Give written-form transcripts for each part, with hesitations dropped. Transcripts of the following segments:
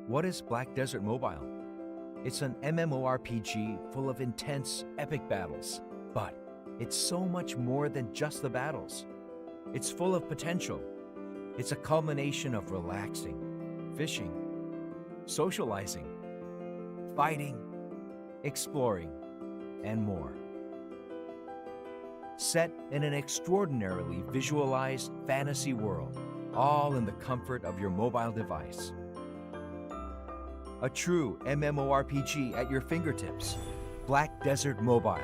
What is Black Desert Mobile? It's an MMORPG full of intense, epic battles, but it's so much more than just the battles. It's full of potential. It's a culmination of relaxing, fishing, socializing, fighting, exploring, and more. Set in an extraordinarily visualized fantasy world, all in the comfort of your mobile device. A true MMORPG at your fingertips. Black Desert Mobile.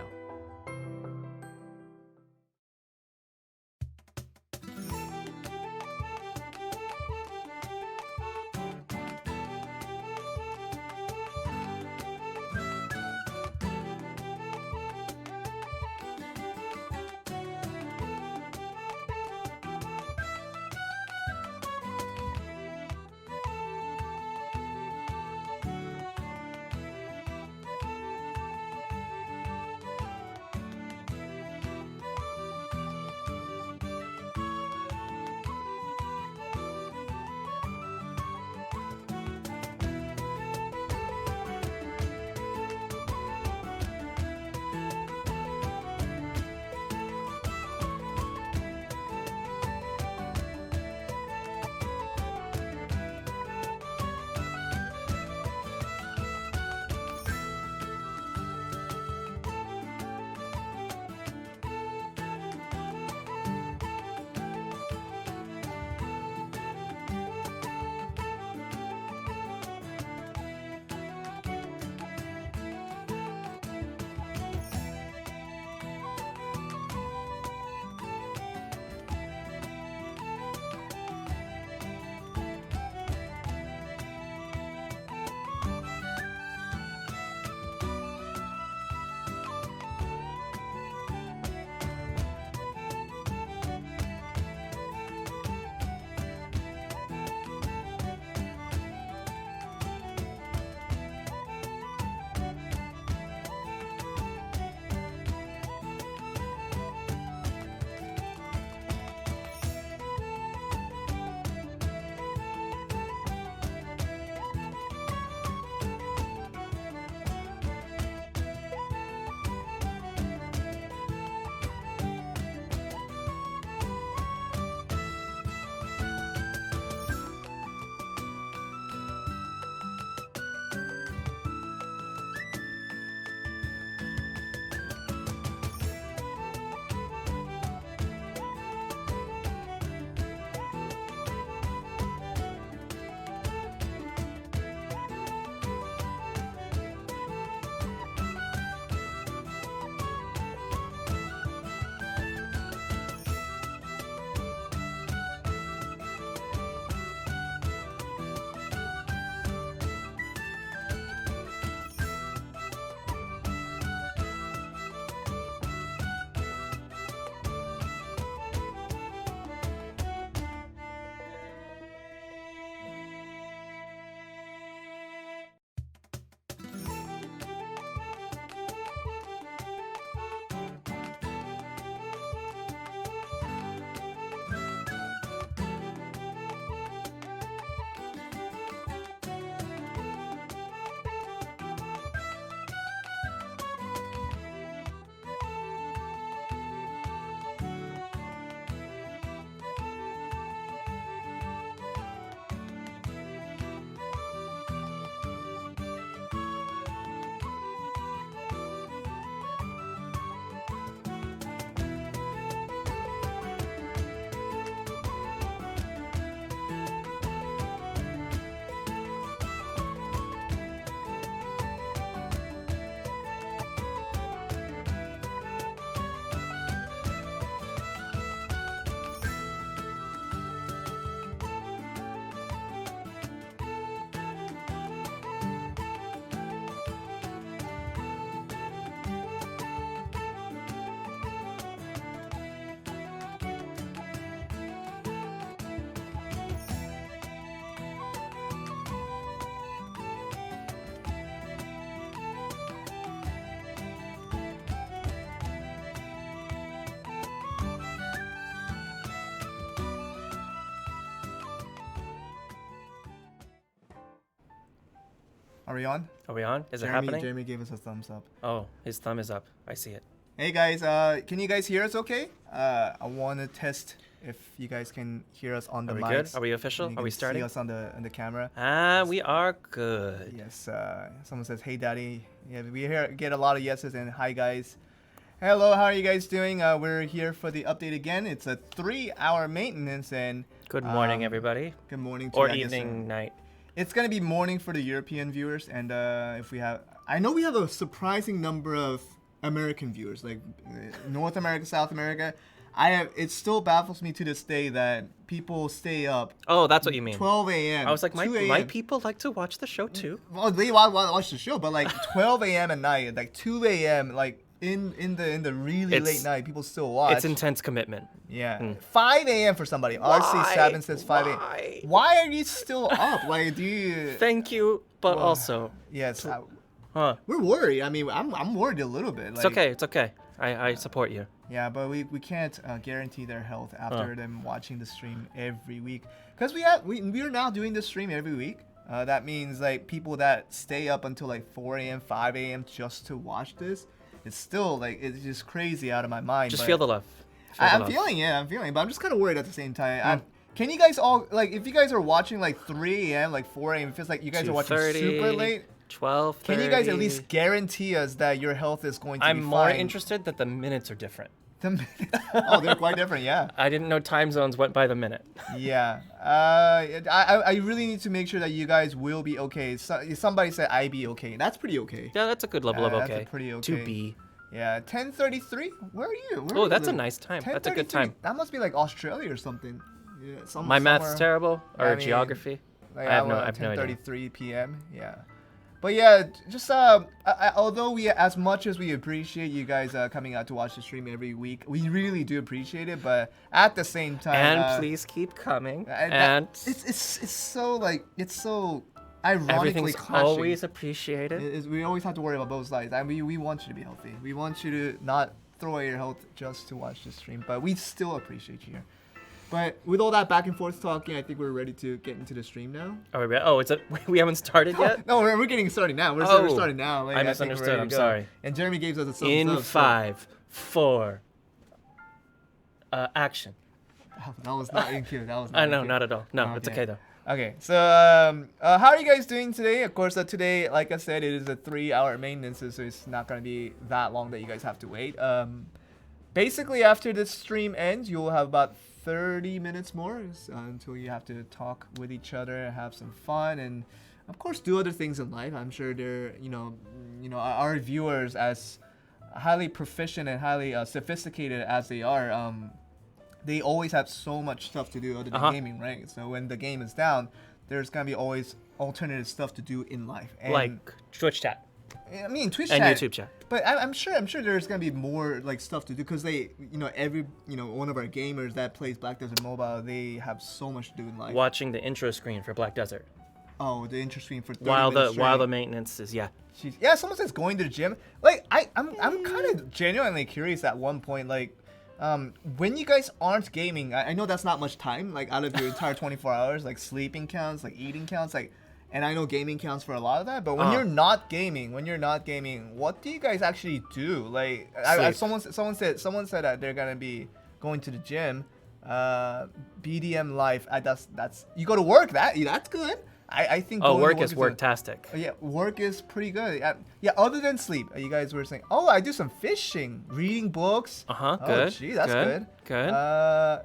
Are we on? Are we on? Is it happening? Jeremy gave us a thumbs up. Oh, his thumb is up. I see it. Hey guys, can you guys hear us okay? I want to test if you guys can hear us on the mics. Are we good? Are we official? Are we starting? See us on the camera. We are good. Yes. Someone says, "Hey, Daddy." Yeah, we get a lot of yeses and hi, guys. Hello, how are you guys doing? We're here for the update again. It's a 3-hour maintenance and. Good morning, everybody. Good morning. To or you, evening, night. It's gonna be morning for the European viewers, and I know we have a surprising number of American viewers, like North America, South America. It still baffles me to this day that people stay up. Oh, that's what you mean. 12 a.m. I was like, my people like to watch the show too. Well, they watch the show, but like 12 a.m. at night, like 2 a.m., like in the really late night, people still watch. It's intense commitment. Yeah. 5 a.m. for somebody. RC7 says 5 a.m. Why are you still up? Like, do you? Thank you, but also. Yes. We're worried. I mean, I'm worried a little bit. It's okay. It's okay. I support you. Yeah, but we can't guarantee their health after them watching the stream every week. Because we are now doing the stream every week. That means like people that stay up until like 4 a.m., 5 a.m. just to watch this. It's still like it's just crazy out of my mind. Just feel the love. I'm feeling it, but I'm just kind of worried at the same time. Can you guys all like if you guys are watching like 3 a.m., like 4 a.m., it feels like you guys are watching super late. 12:30. Can you guys at least guarantee us that your health is going to be fine? I'm more interested that the minutes are different. Oh, they're quite different, yeah. I didn't know time zones went by the minute. Yeah. I really need to make sure that you guys will be okay. Somebody said I be okay. That's pretty okay. Yeah, that's a good level of okay. That's pretty okay. To be. Yeah, 10:33. Where are you? That's a nice time. That's a good time. That must be like Australia or something. Yeah, my math's terrible, or geography. Like I have no idea. 10:33 p.m. Yeah. But yeah, just although as much as we appreciate you guys coming out to watch the stream every week, we really do appreciate it. But at the same time, and please keep coming. And it's so ironically everything's crushing. Always appreciated. We always have to worry about both sides. I mean, we want you to be healthy. We want you to not throw away your health just to watch the stream. But we still appreciate you here. But with all that back and forth talking, I think we're ready to get into the stream now. Are we ready? Oh, we haven't started yet? No, we're getting started now. We're starting now. Like, I misunderstood. I'm sorry. And Jeremy gave us a thumbs in up. In 5, 4, action. Oh, that was not in cue. That was. I know, not at all. No, it's okay though. Okay, so how are you guys doing today? Of course, today, like I said, it is a 3-hour maintenance, so it's not going to be that long that you guys have to wait. Basically, after this stream ends, you'll have about 30 minutes more until you have to talk with each other, have some fun, and of course do other things in life. I'm sure they're, our viewers, as highly proficient and highly sophisticated as they are, they always have so much stuff to do other than gaming, right? So when the game is down, there's gonna be always alternative stuff to do in life, and like Twitch chat. I mean, Twitch and chat, YouTube chat. But I'm sure there's gonna be more like stuff to do because they, every one of our gamers that plays Black Desert Mobile, they have so much to do in life. Watching the intro screen for Black Desert. Oh, the intro screen for 30 while the maintenance is yeah. Someone says going to the gym. Like I'm kind of genuinely curious at one point, like. When you guys aren't gaming, I know that's not much time, like out of your entire 24 hours, like sleeping counts, like eating counts, like, and I know gaming counts for a lot of that, but when you're not gaming, what do you guys actually do? Like, someone said that they're gonna be going to the gym, BDM life. That's you go to work. That's good. I think. Work is worktastic. Yeah, work is pretty good. Yeah, other than sleep, you guys were saying, oh, I do some fishing, reading books. Good. Oh, gee, that's good. Good.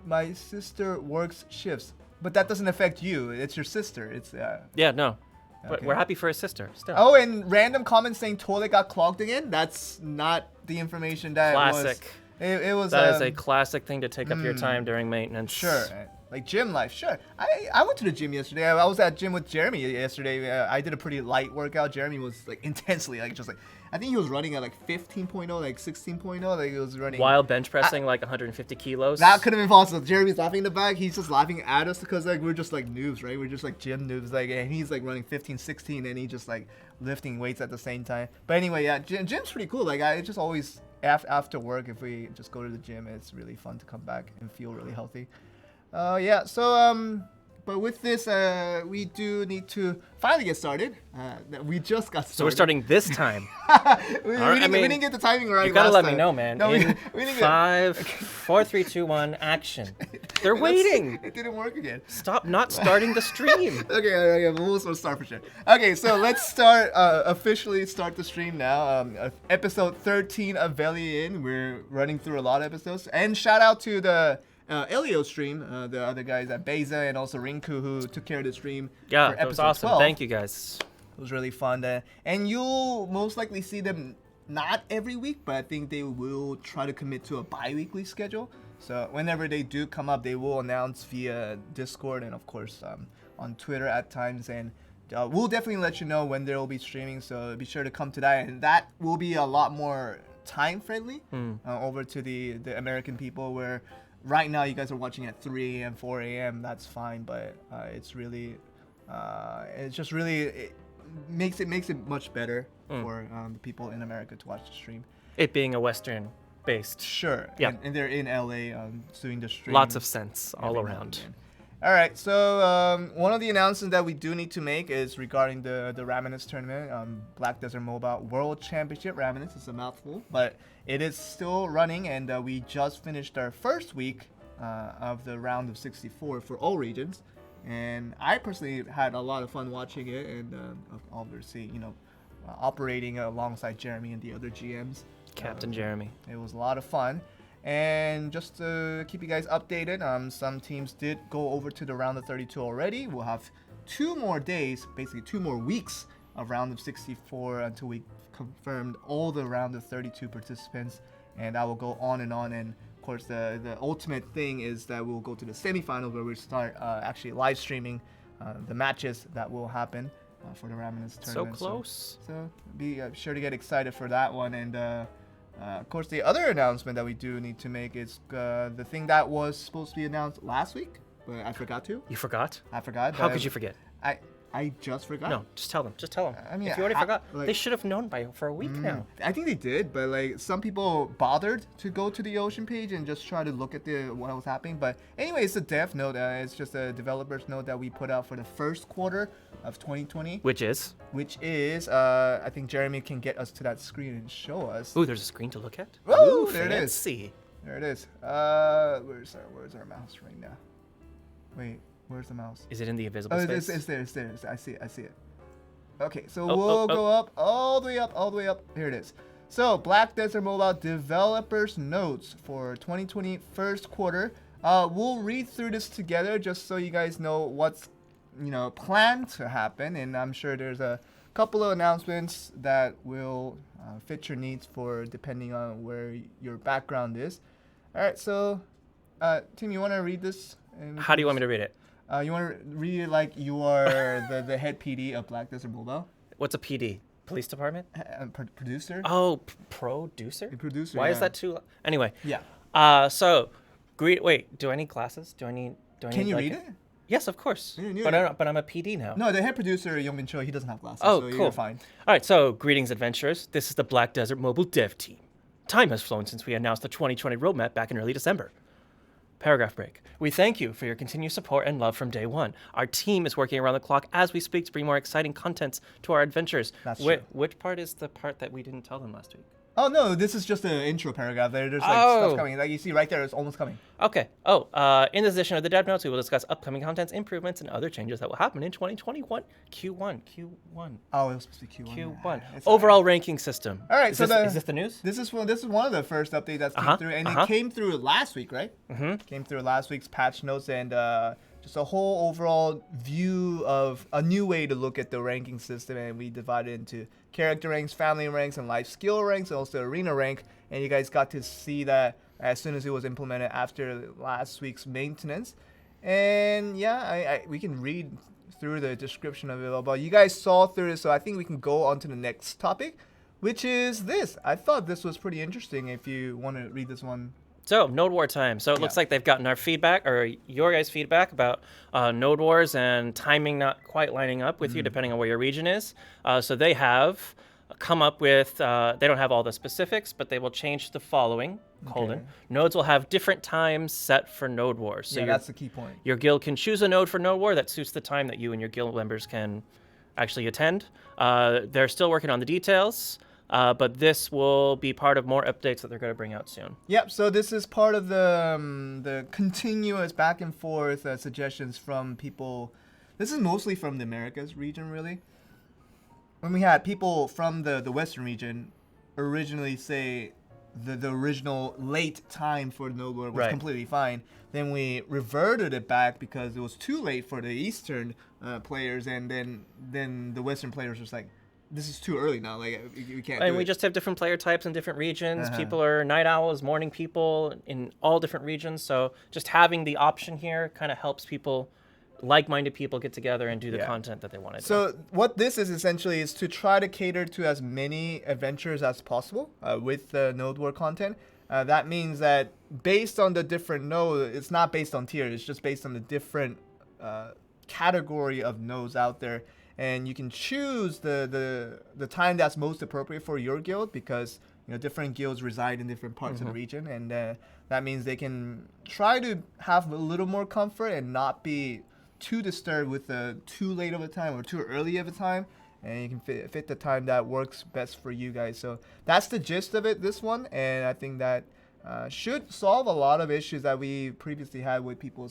My sister works shifts, but that doesn't affect you. It's your sister. It's Yeah, no. But okay. we're happy for his sister still. Oh, and random comments saying toilet got clogged again. That's not the information that classic. It was. That is a classic thing to take up your time during maintenance. Sure. Like gym life, sure. I went to the gym yesterday. I was at gym with Jeremy yesterday. I did a pretty light workout. Jeremy was like intensely, like just like, I think he was running at like 15.0, like 16.0. Like he was running. While bench pressing like 150 kilos. That could have been possible. Jeremy's laughing in the back. He's just laughing at us because like we're just like noobs, right? We're just like gym noobs. Like, and he's like running 15, 16, and he just like lifting weights at the same time. But anyway, yeah, gym's pretty cool. Like I just always after work, if we just go to the gym, it's really fun to come back and feel really healthy. Yeah, so but with this, we do need to finally get started. We just got started. So we're starting this time. we, All right, didn't, I mean, we didn't get the timing right. You gotta last let me time. know, man. No, In we didn't get. 5, 4, 3, 2, 1, action. They're waiting. It didn't work again. Stop not starting the stream. Okay, we'll start for sure. Okay, so let's start officially start the stream now. Episode 13 of Velia Inn. We're running through a lot of episodes, and shout out to the Elio stream, the other guys at Beza and also Rinku who took care of the stream. Yeah, for that was episode awesome. 12. Thank you guys. It was really fun. And you'll most likely see them not every week, but I think they will try to commit to a bi-weekly schedule. So whenever they do come up, they will announce via Discord and of course on Twitter at times. And we'll definitely let you know when they'll be streaming. So be sure to come to that. And that will be a lot more time friendly over to the American people, where right now you guys are watching at 3 a.m., 4 a.m. That's fine, but it's really, it's just really, it makes it much better for the people in America to watch the stream. It being a Western based. Sure. Yeah. And they're in LA doing the stream. Lots of sense all every now around. and then. All right, so one of the announcements that we do need to make is regarding the Raminus tournament, Black Desert Mobile World Championship. Raminus is a mouthful, but it is still running, and we just finished our first week of the round of 64 for all regions. And I personally had a lot of fun watching it, and obviously, operating alongside Jeremy and the other GMs. Captain Jeremy. It was a lot of fun. And just to keep you guys updated, some teams did go over to the round of 32 already. We'll have 2 more days, basically 2 more weeks of round of 64 until we confirmed all the round of 32 participants. And that will go on. And of course, the ultimate thing is that we'll go to the semifinals, where we start actually live streaming the matches that will happen for the Raminus tournament. So close. So be sure to get excited for that one. And of course, the other announcement that we do need to make is the thing that was supposed to be announced last week, but I forgot to. You forgot? I forgot. How could you forget? I just forgot. No, just tell them. Just tell them. I mean, if you already forgot, like- they should have known for a week now. I think they did, but like some people bothered to go to the Ocean page and just try to look at what was happening. But anyway, it's a dev note. It's just a developer's note that we put out for the first quarter of 2020, Which is? I think Jeremy can get us to that screen and show us. Ooh, there's a screen to look at. Ooh, Ooh, there it is. fancy. There it is. Where's our mouse right now? Wait, where's the mouse? Is it in the invisible Oh, space? it's there. I see it. Okay, so Oh, we'll oh, go up all the way up. Here it is. So, Black Desert Mobile developers notes for 2020 first quarter. We'll read through this together just so you guys know what's planned to happen, and I'm sure there's a couple of announcements that will fit your needs for depending on where your background is. All right, so Tim, you want to read this? How do you want me to read it? You want to read it like you are the head PD of Black Desert Mobile? What's a PD? Police department? Producer? Oh, producer? The producer. Why is yeah. that too? Anyway. Yeah. So, wait. Do I need glasses? Do I need? Can you read it? Yes, of course. Yeah. But I'm a PD now. No, the head producer, Youngmin Cho, he doesn't have glasses. Oh, so cool. You're fine. All right. So, greetings, adventurers. This is the Black Desert Mobile Dev Team. Time has flown since we announced the 2020 roadmap back in early December. Paragraph break. We thank you for your continued support and love from day one. Our team is working around the clock as we speak to bring more exciting contents to our adventures. That's true. Which part is the part that we didn't tell them last week? Oh, no, this is just the intro paragraph. There's like Oh. stuff coming. Like you see right there, it's almost coming. Okay. In this edition of the Dev Notes, we will discuss upcoming contents, improvements, and other changes that will happen in 2021. Q1. Oh, it was supposed to be Q1. Q1. It's Overall ranking system. All right, Is so this the news? This is one of the first updates that came through, and it came through last week, right? Mm-hmm. Came through last week's patch notes, and just a whole overall view of a new way to look at the ranking system, and we divided into character ranks, family ranks, and life skill ranks, and also arena rank. And you guys got to see that as soon as it was implemented after last week's maintenance. And yeah, we can read through the description of it, but you guys saw through it, so I think we can go on to the next topic, which is this. I thought this was pretty interesting. If you want to read this one. So, Node War time. So it looks like they've gotten our feedback, or your guys' feedback about Node Wars and timing not quite lining up with you, depending on where your region is. So they have come up with, they don't have all the specifics, but they will change the following, : nodes will have different times set for node wars. So yeah, that's the key point. your guild can choose a node for node war that suits the time that you and your guild members can actually attend. They're still working on the details, but this will be part of more updates that they're going to bring out soon. Yep, so this is part of the continuous back and forth suggestions from people. This is mostly from the Americas region, really. When we had people from the Western region originally say the original late time for node war was Right. completely fine, then we reverted it back because it was too late for the Eastern players, and then the Western players was like, this is too early now. Like we can't. And do we it. just have different player types in different regions. Uh-huh. People are night owls, morning people in all different regions. So just having the option here kind of helps people, like-minded people, get together and do the Yeah. content that they want to do. So what this is essentially is to try to cater to as many adventures as possible with the node war content. That means that based on the different node, it's not based on tier. It's just based on the different category of nodes out there, and you can choose the time that's most appropriate for your guild, because different guilds reside in different parts of the region, and that means they can try to have a little more comfort and not be too disturbed with too late of a time or too early of a time, and you can fit the time that works best for you guys. So that's the gist of it, this one, and I think that should solve a lot of issues that we previously had with people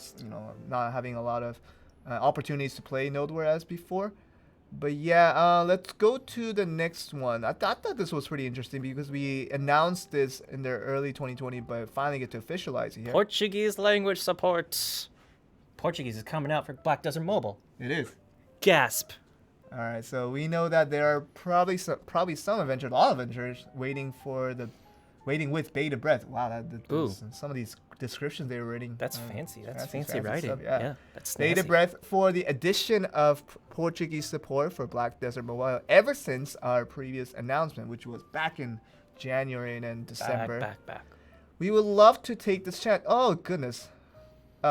not having a lot of opportunities to play Node War as before. But yeah, let's go to the next one. I thought this was pretty interesting because we announced this in the early 2020, but finally get to officialize it here. Portuguese language support. Portuguese is coming out for Black Desert Mobile. It is. Gasp. All right, so we know that there are probably some adventures, a lot of adventures waiting with bated breath. Wow, Ooh. some of these descriptions they were reading. That's fancy. That's fancy fancy writing. stuff, yeah. That's Bated fancy. breath for the addition of Portuguese support for Black Desert Mobile ever since our previous announcement, which was back in January and December. Back. We would love to take this chance. Oh, goodness.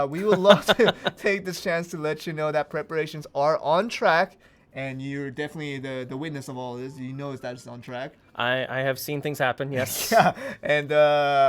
We would love to take this chance to let you know that preparations are on track, and you're definitely the witness of all this. You know that it's on track. I have seen things happen, yes. Yeah, and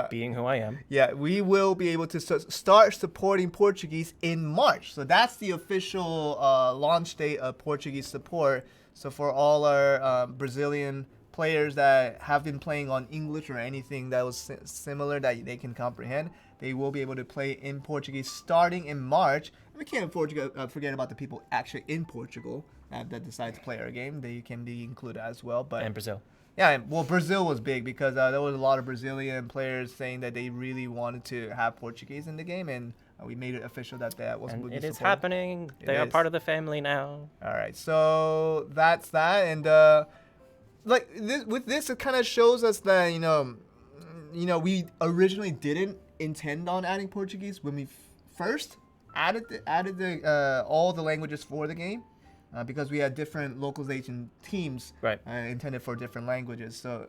Being who I am. yeah, we will be able to start supporting Portuguese in March. So that's the official launch date of Portuguese support. So for all our Brazilian players that have been playing on English or anything that was similar that they can comprehend, they will be able to play in Portuguese starting in March. And we can't forget about the people actually in Portugal that decide to play our game. They can be included as well. But And Brazil. yeah, well, Brazil was big because there was a lot of Brazilian players saying that they really wanted to have Portuguese in the game, and we made it official that was. And it is supported. happening. They are is. part of the family now. All right, so that's that, and with this, it kind of shows us that we originally didn't intend on adding Portuguese when we first added all the languages for the game. Because we had different localization teams Right. Intended for different languages. So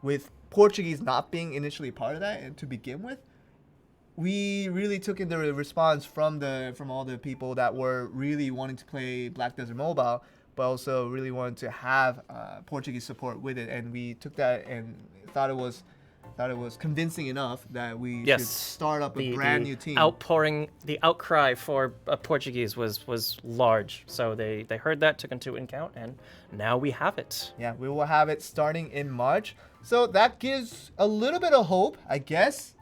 with Portuguese not being initially part of that to begin with, we really took in the response from all the people that were really wanting to play Black Desert Mobile, but also really wanted to have Portuguese support with it. And we took that and thought it was convincing enough that we should start up a brand new team. The outcry for Portuguese was large. So they heard that, took into account, and now we have it. Yeah, we will have it starting in March. So that gives a little bit of hope, I guess.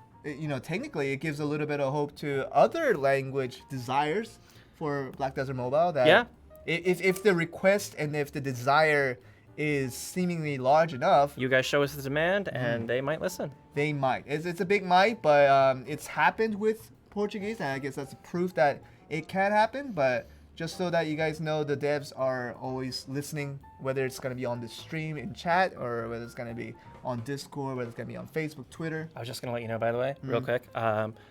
Technically, it gives a little bit of hope to other language desires for Black Desert Mobile. That Yeah. If the request and if the desire is seemingly large enough, You guys show us the demand, and they might listen. they might. It's a big might, but it's happened with Portuguese, and I guess that's proof that it can happen. But just so that you guys know, the devs are always listening, whether it's going to be on the stream in chat or whether it's going to be on Discord, whether it's going to be on Facebook, Twitter. I was just going to let you know, by the way, real quick,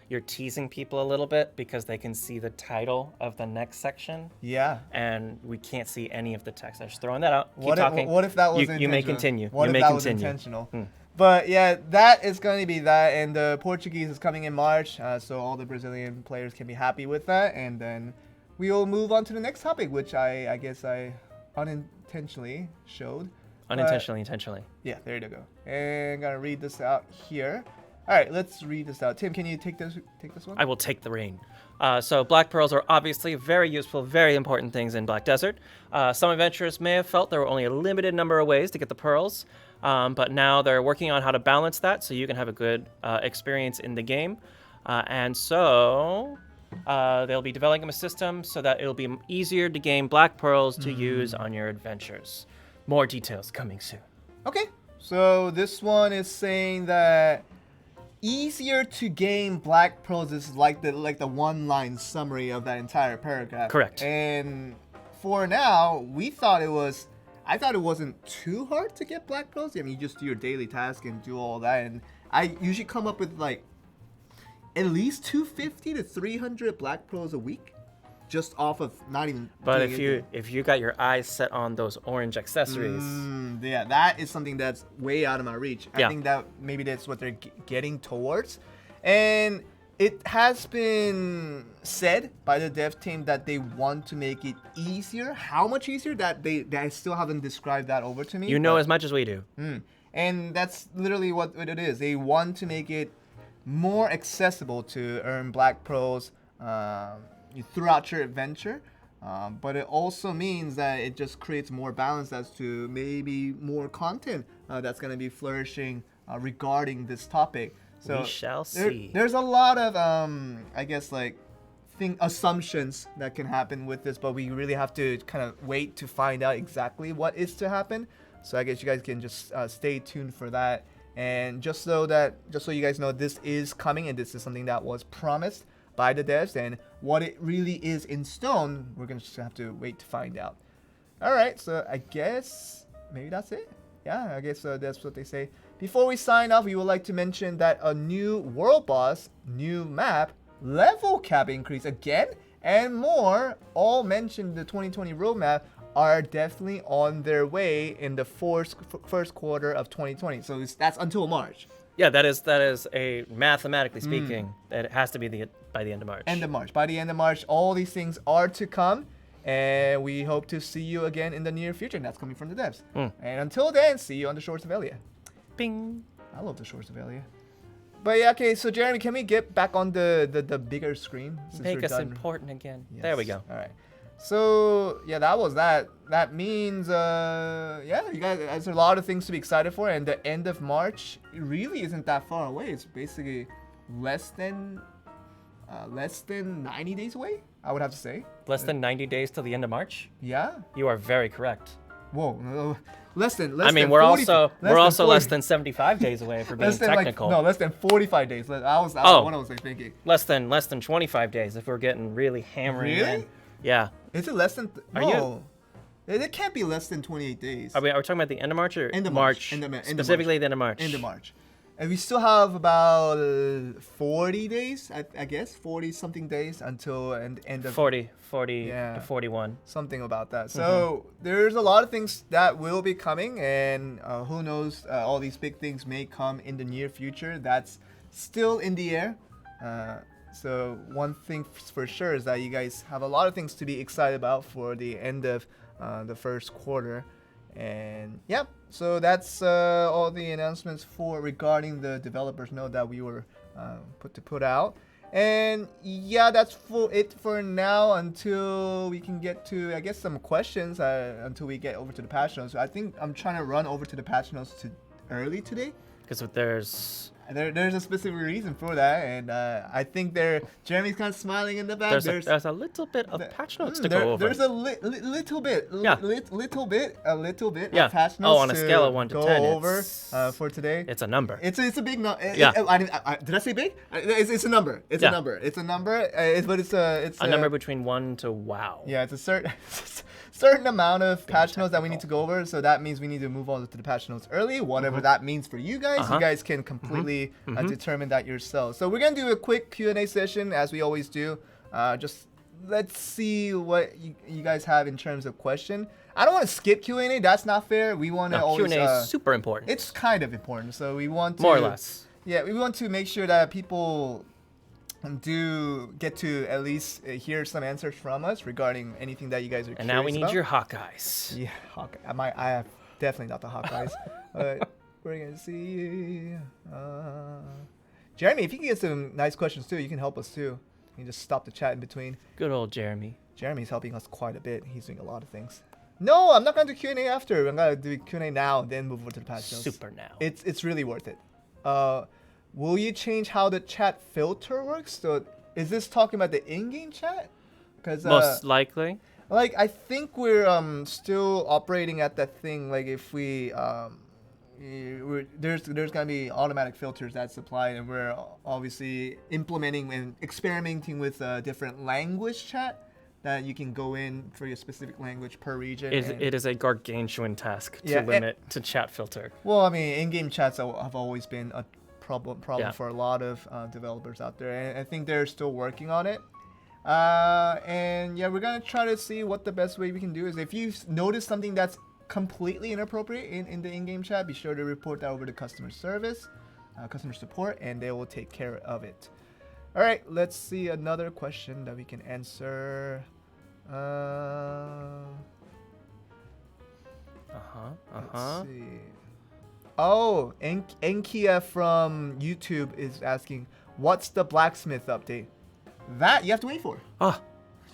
you're teasing people a little bit because they can see the title of the next section, Yeah. and we can't see any of the text. I'm just throwing that out. Keep What talking. if that was intentional? You may continue. What You if may that was continue. intentional? But yeah, that is going to be that, and the Portuguese is coming in March, so all the Brazilian players can be happy with that, and then we will move on to the next topic, which I guess I unintentionally showed. Unintentionally, intentionally. Yeah, there you go. And I'm gonna read this out here. All right, let's read this out. Tim, can you take this one? I will take the reign. So black pearls are obviously very useful, very important things in Black Desert. Some adventurers may have felt there were only a limited number of ways to get the pearls, but now they're working on how to balance that so you can have a good experience in the game. And so they'll be developing a system so that it'll be easier to gain black pearls to use on your adventures. More details coming soon. Okay, so this one is saying that easier to gain black pearls is like the one-line summary of that entire paragraph. Correct. And for now, I thought it wasn't too hard to get black pearls. I mean, you just do your daily task and do all that, and I usually come up with like at least 250 to 300 black pearls a week, just off of not even. But doing if you got your eyes set on those orange accessories, yeah, that is something that's way out of my reach. I Yeah. think that maybe that's what they're getting towards. And it has been said by the dev team that they want to make it easier. How much easier? That they still haven't described that over to me. you know as much as we do. And that's literally what it is. They want to make it more accessible to earn black pearls throughout your adventure. But it also means that it just creates more balance as to maybe more content that's going to be flourishing regarding this topic. So We shall see. There's a lot of, I guess, like assumptions that can happen with this, but we really have to kind of wait to find out exactly what is to happen. So I guess you guys can just stay tuned for that. And just so you guys know, this is coming, and this is something that was promised by the devs, and what it really is in stone, we're gonna just have to wait to find out. All right, so I guess maybe that's it. Yeah, I guess that's what they say. Before we sign off, we would like to mention that a new world boss, new map, level cap increase again, and more, all mentioned in the 2020 roadmap, are definitely on their way in the first quarter of 2020. So that's until March. Yeah, that is a mathematically speaking, that it has to be by the end of March. End of March. By the end of March, all these things are to come, and we hope to see you again in the near future. And that's coming from the devs. And until then, see you on the shores of Velia. Bing. I love the shores of Velia. But yeah, okay. So Jeremy, can we get back on the bigger screen? Since Make we're us done? important again. Yes. There we go. All right. So yeah, that was that. That means yeah, you guys, there's a lot of things to be excited for, and the end of March really isn't that far away. It's basically less than 90 days away, I would have to say. Less than 90 days till the end of March? Yeah. You are very correct. Whoa. No, less than. We're 40, also less 40. than 75 days away for being technical. Less than 45 days. What I was thinking. Less than 25 days if we're getting really hammering Really? in. Yeah. Is it less than? Are you- No. It can't be less than 28 days. Are we talking about the end of March or End of March? March. End of March. Specifically the end of March. End of March. And we still have about 40 days, I guess, 40 something days until end of 40 Yeah. to 41. something about that. So there's a lot of things that will be coming, and who knows, all these big things may come in the near future. That's still in the air. So one thing for sure is that you guys have a lot of things to be excited about for the end of the first quarter. And yeah, so that's all the announcements for regarding the developers note that we were put out. And yeah, that's it for now until we can get to, I guess, some questions until we get over to the patch notes. So I think I'm trying to run over to the patch notes early today. Because there's There's a specific reason for that, and I think Jeremy's kind of smiling in the back. there's a little bit of patch notes to go over. There's a little bit, Yeah. little bit Yeah. of patch Oh, notes on a scale of 1 to go 10, over it's- for today. It's a number. It's a big number. Yeah. Did I say big? It's a number. It's Yeah. a number. It's a number. But it's a number between 1 to wow. Yeah, it's a certain amount of patch notes that we need to go over. So that means we need to move on to the patch notes early. Whatever that means for you guys, you guys can completely determine that yourselves. So we're gonna do a quick Q&A session as we always do. Just let's see what you guys have in terms of question. I don't want to skip Q&A. That's not fair. We want to always. Q&A is super important. It's kind of important. So we want to. More or less. Yeah, we want to make sure that people do get to at least hear some answers from us regarding anything that you guys are And now we curious need about. your Hawkeyes. Yeah, Hawkeye. I have Definitely not the Hawkeyes. We're gonna see. Jeremy, if you can get some nice questions too, you can help us too. You can just stop the chat in between. Good old Jeremy. Jeremy's helping us quite a bit. He's doing a lot of things. No, I'm not gonna do Q&A after. I'm gonna do Q&A now, then move over to the patch notes. Super now. It's really worth it. Will you change how the chat filter works? So is this talking about the in-game chat? Because Most likely. like I think we're still operating at that thing. Like if we there's gonna be automatic filters that's applied, and we're obviously implementing and experimenting with different language chat that you can go in for your specific language per region. It is a gargantuan task to Yeah, limit to chat filter. Well, I mean, in-game chats have always been a problem Yeah. for a lot of developers out there, and I think they're still working on it. And yeah, we're gonna try to see what the best way we can do is. If you notice something that's completely inappropriate in the in-game chat, be sure to report that over to customer service, customer support, and they will take care of it. All right, let's see another question that we can answer. Let's see. Oh, Enkia from YouTube is asking, what's the blacksmith update? That you have to wait for. Oh,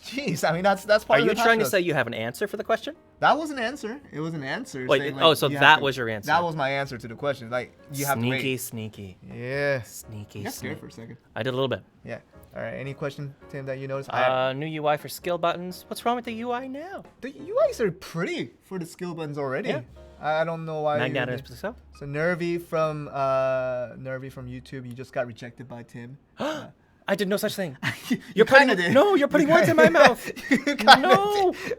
Jeez, I mean that's part are of the you trying to patch say notes. you have an answer for the question? That was an answer? It was an answer. Wait, saying, oh, so you have that to- was your answer. That was my answer to the question. Like you have to Sneaky, wait. sneaky, Yeah. sneaky, You got scared sneaky. for a second. I did a little bit. Yeah. All right. Any question, Tim, that you noticed? New UI for skill buttons. What's wrong with the UI now? The UIs are pretty for the skill buttons already. Yeah. I don't know why. Magnanimous so. So Nervy from YouTube, you just got rejected by Tim. I did no such thing. You putting kinda did. No, you're putting words in my mouth. You kinda No. did.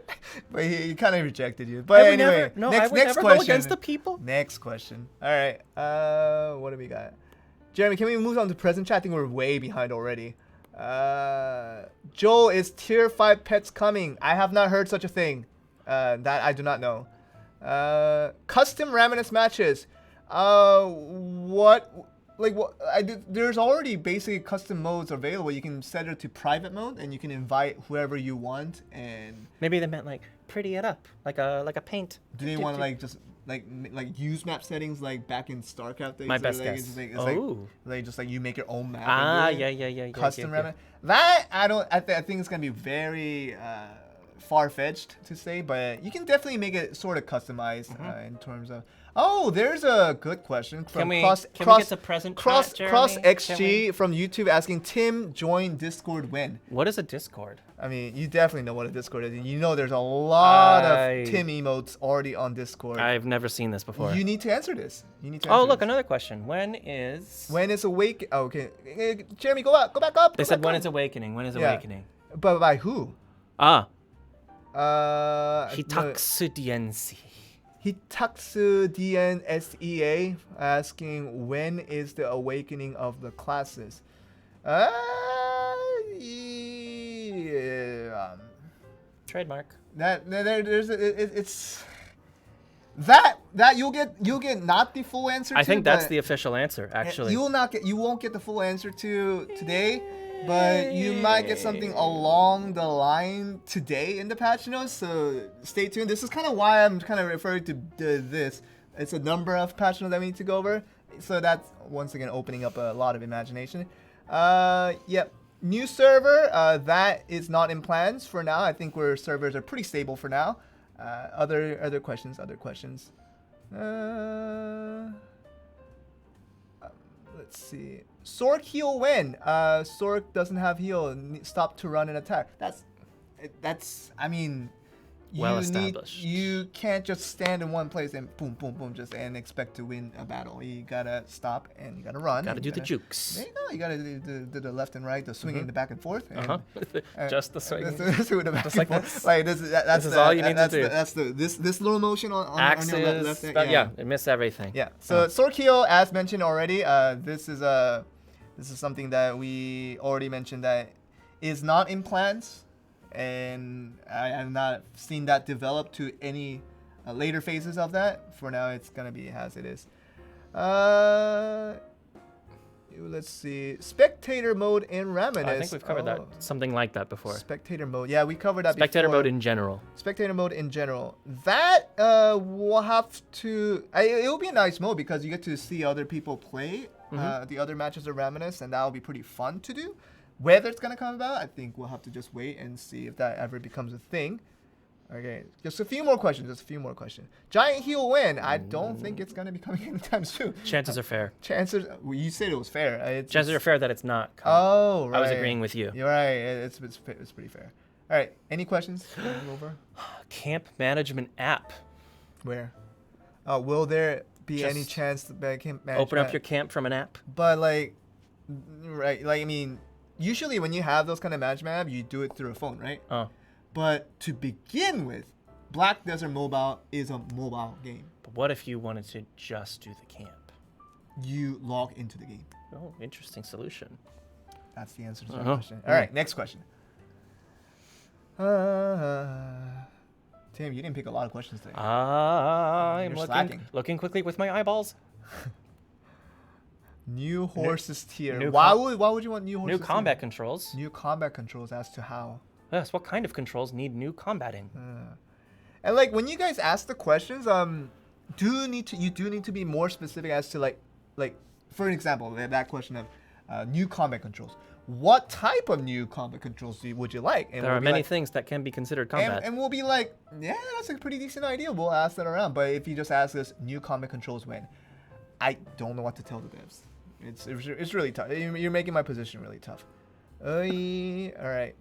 But he kind of rejected you. But I would anyway, never, no, next, I would next never question. go against the people. Next question. All right. What do we got? Jeremy, can we move on to present chat? I think we're way behind already. Joel, is tier 5 pets coming? I have not heard such a thing. That I do not know. Custom Raminus matches. There's already basically custom modes available. You can set it to private mode, and you can invite whoever you want. And Maybe they meant like pretty it up, like a paint. do they want to like just like use map settings like back in StarCraft days? My or, best like, guess. It's like, Oh. like just like you make your own map. Ah, and do it. yeah. Custom yeah. Raminus. That I don't. I think it's gonna be very far-fetched to say, but you can definitely make it sort of customized in terms of. Oh, there's a good question from Can we Cross get to present Cross chat, Cross Jeremy? XG from YouTube asking Tim join Discord when? What is a Discord? I mean, you definitely know what a Discord is. You know there's a lot I- of Tim emotes already on Discord. I've never seen this before. You need to answer this. You need to. Oh, answer look, this. another question. When is? When is awake? Oh, okay, Jeremy, go back up. They go said back when up. is awakening. When is Yeah. awakening? But by who? Ah, No, Hitaksudiensi. Hitaksu DNSEA asking when is the awakening of the classes? Yeah, Trademark. it's that you'll get not the full answer. I to, think that's but the official answer, actually. you won't get the full answer to today, but you might get something along the line today in the patch notes. So stay tuned. This is kind of why I'm kind of referring to this. It's a number of patch notes that we need to go over. So that's once again opening up a lot of imagination. Yep. New server, that is not in plans for now. I think our servers are pretty stable for now. Other questions. Let's see. Sork heal when? Sork doesn't have heal. Stop to run and attack. That's. I mean, Well established. You can't just stand in one place and boom, and expect to win a battle. You gotta stop and you gotta run. Gotta and do you the gotta- jukes. There you go. You gotta do the left and right, the swinging, the back and forth. And, Just the swing. That's the back Just and like forth. this. Like that's This is all you need to do. That's this little motion on Axes. your left. Yeah, it missed everything. Yeah. So Sword Heal, as mentioned already, this is something that we already mentioned that is not in plans, and I have not seen that develop to any later phases of that. For now, it's gonna be as it is. let's see. Spectator mode in Raminus. I think we've covered that. Something like that before. Spectator mode. Yeah, we covered that Spectator before. mode in general. Spectator mode in general. That we'll have to. It'll be a nice mode because you get to see other people play the other matches of Raminus, and that'll be pretty fun to do. Whether it's gonna come about, I think we'll have to just wait and see if that ever becomes a thing. Okay, just a few more questions. Giant heal win. I don't think it's gonna be coming anytime soon. Chances are fair. Chances. Well, you said it was fair. Chances are fair that it's not coming. Oh, right. I was agreeing with you. You're right. It's pretty fair. All right. Any questions? Over. Camp management app. Where? Will there be Just any chance that camp management? Open up your camp from an app. But like, right? Like I mean, usually when you have those kind of management app, you do it through a phone, right? Oh. But to begin with, Black Desert Mobile is a mobile game. But what if you wanted to just do the camp? You log into the game. Oh, interesting solution. That's the answer to that question. All right, next question. Tim, you didn't pick a lot of questions today. I'm You're slacking. looking quickly with my eyeballs. New horses tier. new Why would you want new horses? New combat controls. New combat controls as to how. Yes, what kind of controls need new combating? And like when you guys ask the questions, you do need to be more specific as to like for example that question of new combat controls. What type of new combat controls would you like? And There we'll are be many like, things that can be considered combat. and we'll be like, yeah, that's a pretty decent idea. We'll ask that around. But if you just ask us new combat controls when, I don't know what to tell the devs. It's really tough. You're making my position really tough. All right.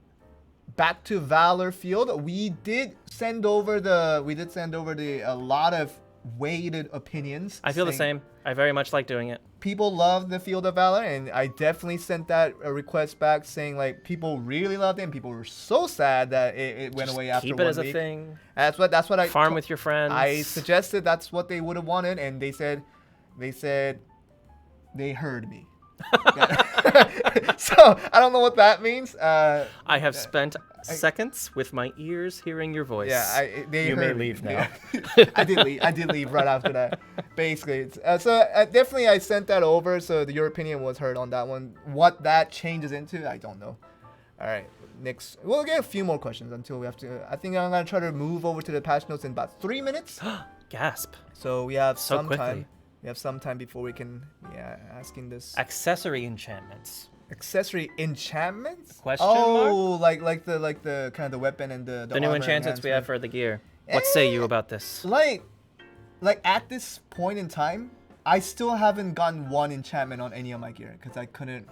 Back to Valor Field. We did send over a lot of weighted opinions. I feel the saying same. I very much like doing it. People love the Field of Valor, and I definitely sent that request back saying like people really loved it, and people were so sad that it went Just away after keep 1 it as week. a thing. That's what I Farm with your friends. I suggested that's what they would have wanted, and they said they heard me. So I don't know what that means. I have spent seconds with my ears hearing your voice. Yeah, they You heard may me. leave now. Yeah. I did leave right after that. Basically, definitely I sent that over, so your opinion was heard on that one. What that changes into, I don't know. All right, next we'll get a few more questions until we have to. I think I'm gonna try to move over to the patch notes in about 3 minutes. Gasp. So we have So some quickly. time. We have some time before we can asking this. Accessory enchantments. Accessory enchantments? Question mark? like the kind of the weapon and the The new armor enchantments we have enhancement. for the gear. What say you about this? Like at this point in time, I still haven't gotten one enchantment on any of my gear because I couldn't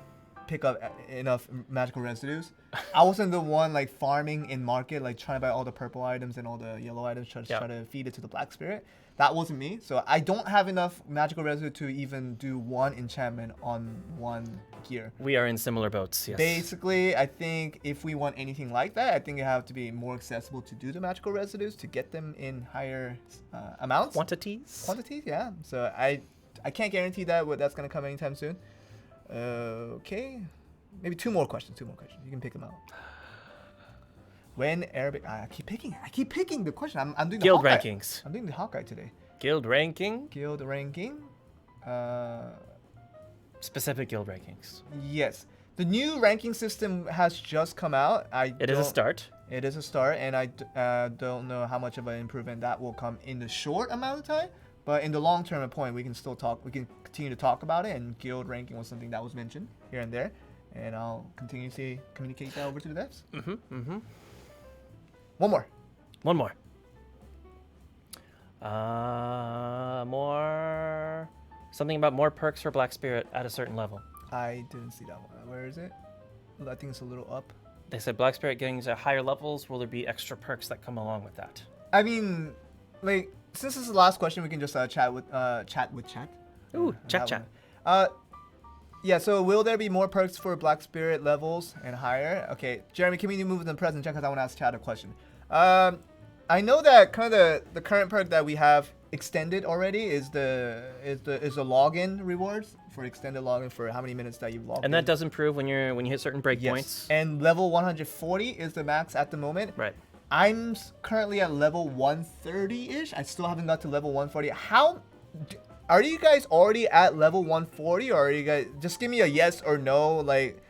pick up enough magical residues. I wasn't the one like farming in market, like trying to buy all the purple items and all the yellow items, try to feed it to the black spirit. That wasn't me. So I don't have enough magical residue to even do one enchantment on one gear. We are in similar boats, yes. Basically, I think if we want anything like that, I think it have to be more accessible to do the magical residues to get them in higher amounts. Quantities? Quantities, yeah. So I can't guarantee that's gonna come anytime soon. Okay, maybe two more questions. You can pick them out. When Arabic, I keep picking the question. I'm doing the Guild Hawkeye. rankings. I'm doing the Hawkeye today. Guild ranking? Guild ranking. Specific guild rankings. Yes. The new ranking system has just come out. It is a start. It is a start, and I don't know how much of an improvement that will come in the short amount of time. But in the long term point, we can still talk. We can continue to talk about it, and guild ranking was something that was mentioned here and there, and I'll continue to communicate that over to the devs. One more. More. Something about more perks for Black Spirit at a certain level. I didn't see that one. Where is it? I think it's a little up. They said Black Spirit getting to higher levels, will there be extra perks that come along with that? I mean, like, since this is the last question, we can just chat with chat. Ooh, That chat. one. Yeah, so will there be more perks for Black Spirit levels and higher? Okay, Jeremy, can we move to the present chat because I want to ask Chad a question. I know that kind of the current perk that we have extended already is the login rewards for extended login for how many minutes that you've logged And in. that does improve when you hit certain breakpoints. Yes. And level 140 is the max at the moment. Right. I'm currently at level 130-ish. I still haven't got to level 140. are you guys already at level 140, or are you guys just give me a yes or no, like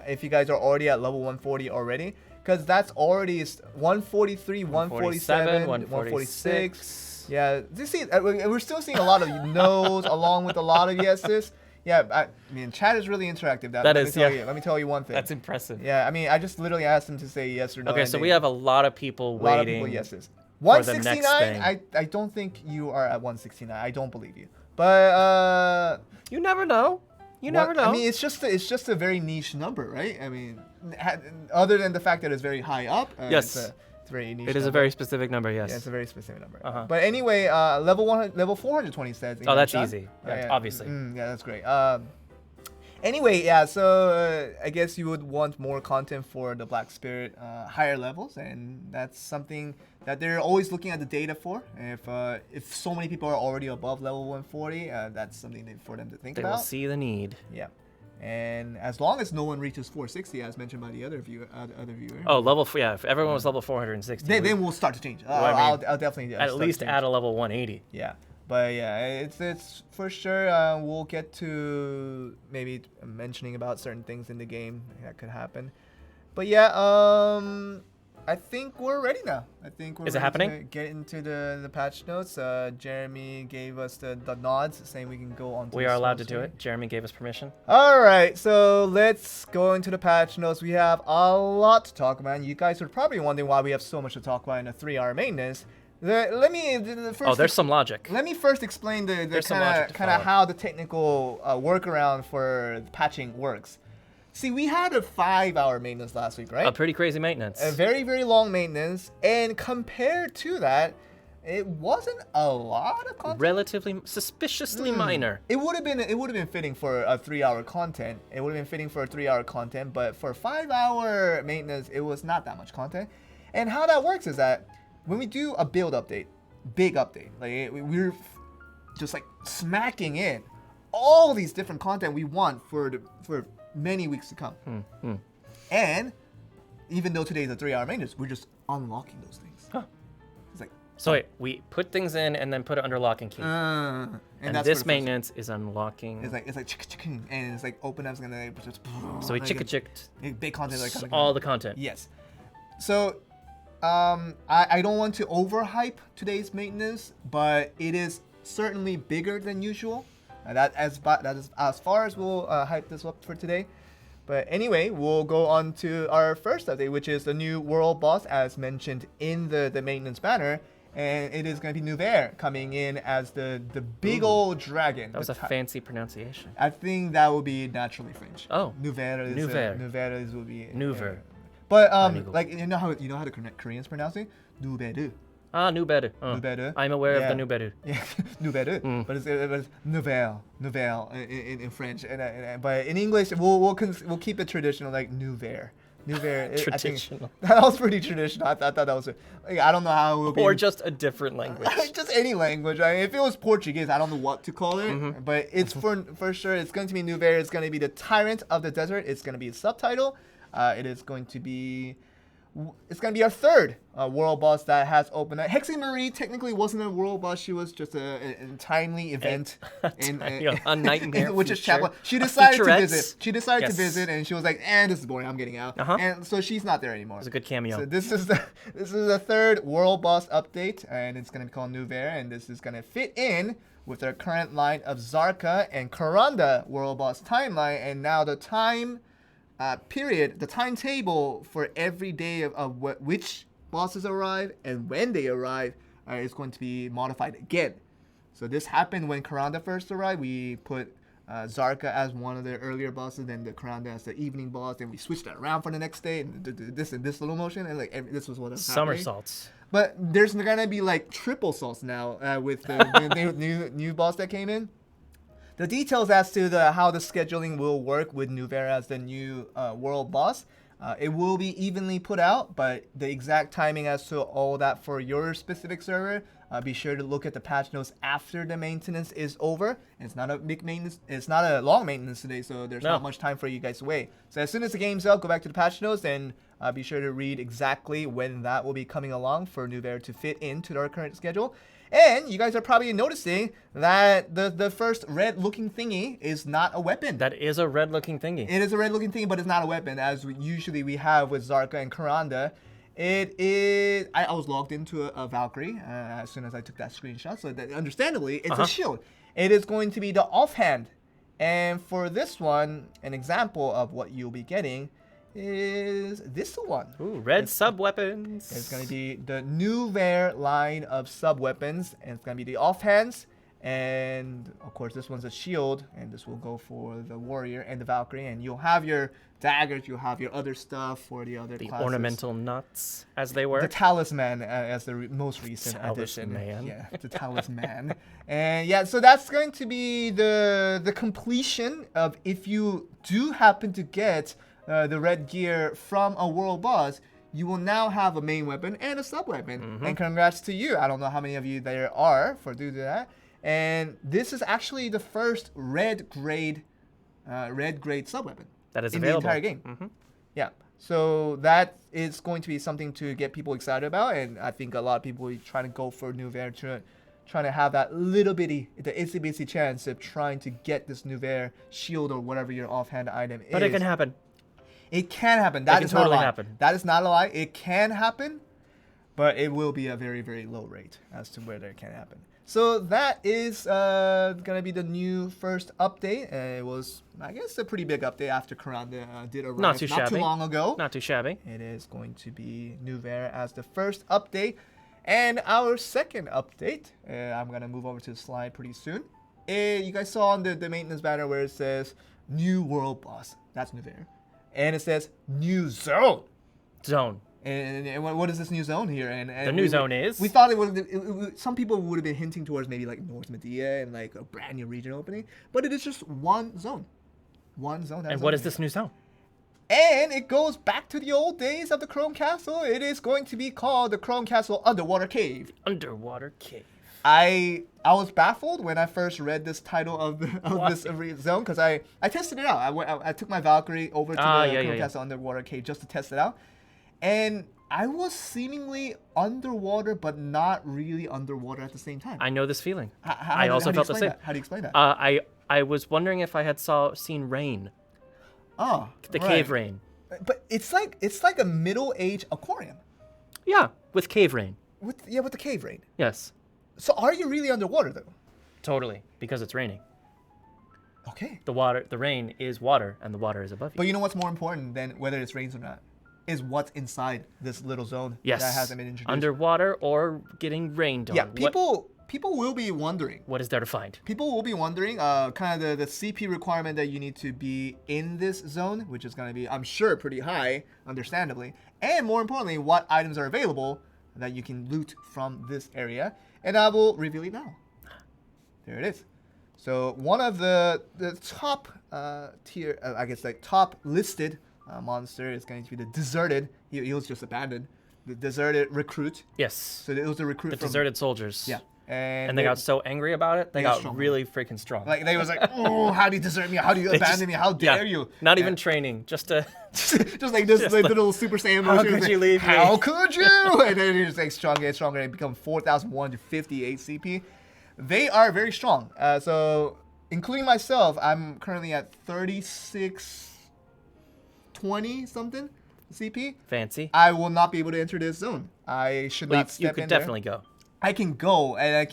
if you guys are already at level 140 already? Because that's already 143, 147, 146. Yeah, you see, we're still seeing a lot of no's along with a lot of yeses. Yeah, I mean, chat is really interactive. Let me tell you one thing. That's impressive. Yeah, I mean, I just literally asked them to say yes or no. Okay, so we have a lot of people waiting. A lot of people yeses. For the next 169. I don't think you are at 169. I don't believe you. But you never know. You never know. I mean, it's just a very niche number, right? I mean, other than the fact that it's very high up. Yes. It's very niche. It is a very specific number, yes. Yeah, it's a very specific number. Uh-huh. But anyway, level 420 says. Oh, that's easy. Yeah, obviously. Yeah, that's great. Anyway, yeah, so I guess you would want more content for the Black Spirit higher levels, and that's something that they're always looking at the data for. If so many people are already above level 140, that's something for them to think about. They will see the need. Yeah. And as long as no one reaches 460, as mentioned by the other viewer. Oh, if everyone was level 460. Then we'll start to change. I I'll definitely at least add a level 180. Yeah. But yeah, it's for sure. We'll get to maybe mentioning about certain things in the game that could happen. But yeah, I think we're ready now. I think we're Is it ready happening? to get into the patch notes. Jeremy gave us the nods saying we can go on. We are allowed to do it. Jeremy gave us permission. All right, so let's go into the patch notes. We have a lot to talk about. You guys are probably wondering why we have so much to talk about in a 3-hour maintenance. There's some logic. Let me first explain the kind of how the technical workaround for patching works. See, we had a 5-hour maintenance last week, right? A pretty crazy maintenance. A very, very long maintenance, and compared to that, it wasn't a lot of content. Relatively, suspiciously minor. It would have been fitting for a 3-hour content. But for 5-hour maintenance, it was not that much content. And how that works is that when we do a build update, big update, like we're just like smacking in all these different content we want for many weeks to come. And even though today is a 3-hour maintenance, we're just unlocking those things. Huh. It's like, so wait, we put things in and then put it under lock and key. and that's this maintenance is unlocking. It's like chicken, and it's like open up's gonna just. So we chicked big content like all the content. Yes. So I don't want to overhype today's maintenance, but it is certainly bigger than usual. That is as far as we'll hype this up for today. But anyway, we'll go on to our first update, which is the new world boss, as mentioned in the maintenance banner. And it is going to be Nouvert coming in as the big old dragon. That was a fancy pronunciation. I think that will be naturally French. Oh. Nouvert will be. Nouvert. But like you know how the Koreans pronounce it? Nouvert. Ah, Nouvert. Nouvert. I'm aware of the Nouvert. Yeah, Nouvert. But it's nouvelle in French, but in English we'll keep it traditional, like Nouvert. Traditional. That was pretty traditional. I thought that was. I don't know how it will be. Or just a different language. Just any language. I mean, if it was Portuguese, I don't know what to call it. But it's for sure. It's going to be Nouvert. It's going to be the Tyrant of the Desert. It's going to be a subtitle. It is going to be. It's going to be our third world boss that has opened up. Hexy Marie technically wasn't a world boss. She was just a timely event. A nightmare. Which is chapel. She decided to visit. To visit, and she was like, this is boring. I'm getting out. And so she's not there anymore. It's a good cameo. So this is the third world boss update, and it's going to be called Nouvert, and this is going to fit in with our current line of Zarka and Karanda world boss timeline, and now the time period, the timetable for every day of which bosses arrive and when they arrive is going to be modified again. So this happened when Karanda first arrived. We put Zarka as one of the earlier bosses, then the Karanda as the evening boss, then we switched that around for the next day, and this little motion, and like this was what was happening. Somersaults. But there's gonna be like triple salts now with the new boss that came in. The details as to how the scheduling will work with Nouvert as the new world boss, it will be evenly put out, but the exact timing as to all that for your specific server, Be sure to look at the patch notes after the maintenance is over. It's not a big maintenance. It's not a long maintenance today, so there's not much time for you guys to wait. So as soon as the game's out, go back to the patch notes and be sure to read exactly when that will be coming along for Nuvera to fit into our current schedule. And you guys are probably noticing that the first red-looking thingy is not a weapon. That is a red-looking thingy. It is a red-looking thingy, but it's not a weapon, as usually we have with Zarka and Karanda. It is. I was logged into a Valkyrie as soon as I took that screenshot, so that understandably, it's a shield. It is going to be the offhand. And for this one, an example of what you'll be getting is this one. Ooh, red sub-weapons. It's going to be the Nuvera line of sub-weapons, and it's going to be the offhands. And of course, this one's a shield, and this will go for the warrior and the Valkyrie. And you'll have your daggers, you'll have your other stuff for the other classes. Ornamental nuts, as they were. The talisman, as the most recent addition. Talisman. Yeah, the talisman. And yeah, so that's going to be the completion of, if you do happen to get the red gear from a world boss, you will now have a main weapon and a sub weapon. And congrats to you. I don't know how many of you there are for doing that. And this is actually the first red grade sub weapon that is in available. the entire game. Yeah, so that is going to be something to get people excited about, and I think a lot of people are trying to go for Nuvera, trying to have that little bitty, the itsy bitsy chance of trying to get this Nuvera shield or whatever your offhand item is. But it can happen. It can happen. That is totally not a lie. happen. That is not a lie. It can happen, but it will be a very, very low rate as to whether it can happen. So that is gonna be the new first update. It was, I guess, a pretty big update after Karanda did arrive Not too shabby. too long ago. Not too shabby. It is going to be Nuvera as the first update. And our second update, I'm gonna move over to the slide pretty soon. You guys saw on the maintenance banner where it says New World Boss. That's Nuvera. And it says New Zone. Zone. And what is this new zone here? And The new zone is? We thought it would. Some people would have been hinting towards maybe like North Medea and like a brand new region opening, but it is just one zone. One zone. And what is this new zone? And it goes back to the old days of the Chrome Castle. It is going to be called the Chrome Castle Underwater Cave. Underwater Cave. I was baffled when I first read this title of this zone, because I tested it out. I took my Valkyrie over to the Chrome Castle Underwater Cave just to test it out. And I was seemingly underwater, but not really underwater at the same time. I know this feeling. I also felt the same. How do you explain that? I was wondering if I had seen rain. Oh, The cave rain. But it's like a middle-aged aquarium. Yeah, with cave rain. With the cave rain. Yes. So are you really underwater though? Totally, because it's raining. Okay. The rain is water, and the water is above you. But you know what's more important than whether it's rains or not? Is what's inside this little zone that hasn't been introduced. Underwater or getting rained on. Yeah, people will be wondering. What is there to find? People will be wondering, kind of the CP requirement that you need to be in this zone, which is going to be, I'm sure, pretty high, understandably. And more importantly, what items are available that you can loot from this area. And I will reveal it now. There it is. So one of the top tier, I guess like top listed monster is going to be the deserted. He was just abandoned. The deserted recruit. Yes. So it was a recruit. The deserted soldiers. Yeah. And they got so angry about it, they got strong. really freaking strong. Like they was like, oh, how do you desert me? How do you abandon me? How dare you? Not even training, just to just like this like, little Super Saiyan how motion. could you leave me? How could you? And then it's like stronger and stronger and become 4,158 CP. They are very strong. So including myself, I'm currently at 3620 something CP. Fancy. I will not be able to enter this zone. I should not step in. You could definitely go. I can go and I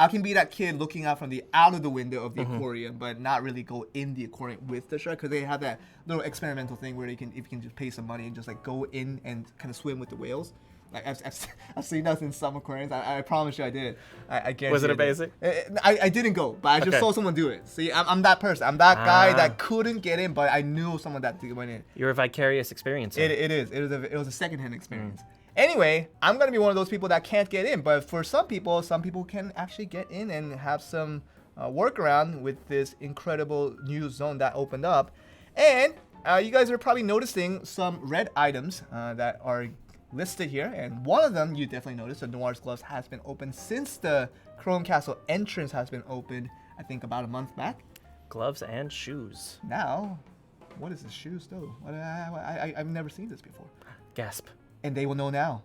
can be that kid looking out from the out of the window of the aquarium, but not really go in the aquarium with the shark, because they have that little experimental thing where if you can just pay some money and just like go in and kind of swim with the whales. Like I've seen that in some aquariums. I promise you I did. I guarantee. Was it amazing? I didn't go, but I just saw someone do it. See, I'm that person. I'm that guy that couldn't get in, but I knew someone that went in. You're a vicarious experience. It was a secondhand experience. Anyway, I'm gonna be one of those people that can't get in, but for some people can actually get in and have some workaround with this incredible new zone that opened up. And you guys are probably noticing some red items that are listed here, and one of them you definitely noticed, the Noir's gloves has been open since the Chrome Castle entrance has been opened, I think about a month back. Gloves and shoes. Now, what is this shoes though? I've never seen this before. Gasp. And they will know now.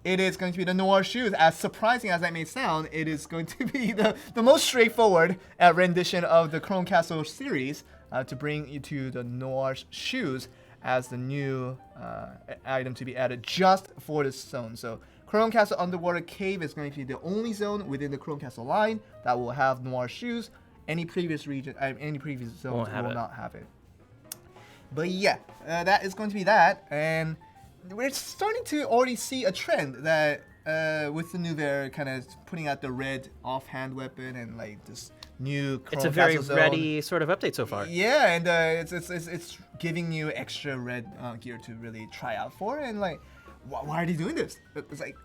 It is going to be the Noir shoes. As surprising as that may sound, it is going to be the most straightforward rendition of the Chrome Castle series to bring you to the Noir shoes as the new item to be added just for this zone. So Chrome Castle Underwater Cave is going to be the only zone within the Chrome Castle line that will have Noir shoes. Any previous region, any previous zones will not have it. But yeah, that is going to be that, and we're starting to already see a trend that with the new Velia kind of putting out the red offhand weapon and like this new Chrome It's a very Castle zone. ready sort of update so far. Yeah, and it's giving you extra red gear to really try out for, and like, why are they doing this? It's like,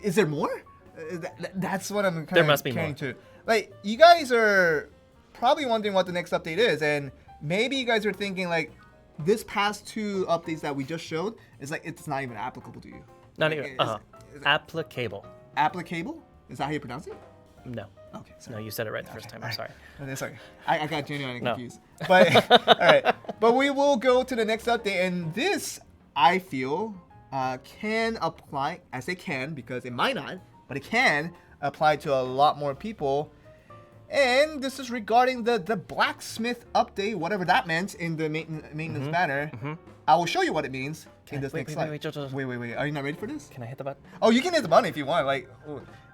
is there more? That's what I'm kind of carrying to. Like, you guys are probably wondering what the next update is, and maybe you guys are thinking like, this past 2 updates that we just showed is like it's not even applicable to you. Not even applicable. Applicable? Is that how you pronounce it? No. Okay. Sorry. No, you said it right the first time. I'm sorry. No, sorry. I got genuinely confused. But all right. But we will go to the next update, and this I feel can apply. I say can because it might not, but it can apply to a lot more people. And this is regarding the blacksmith update, whatever that meant in the maintenance banner. I will show you what it means in this next slide. Wait. Are you not ready for this? Can I hit the button? Oh, you can hit the button if you want. Like,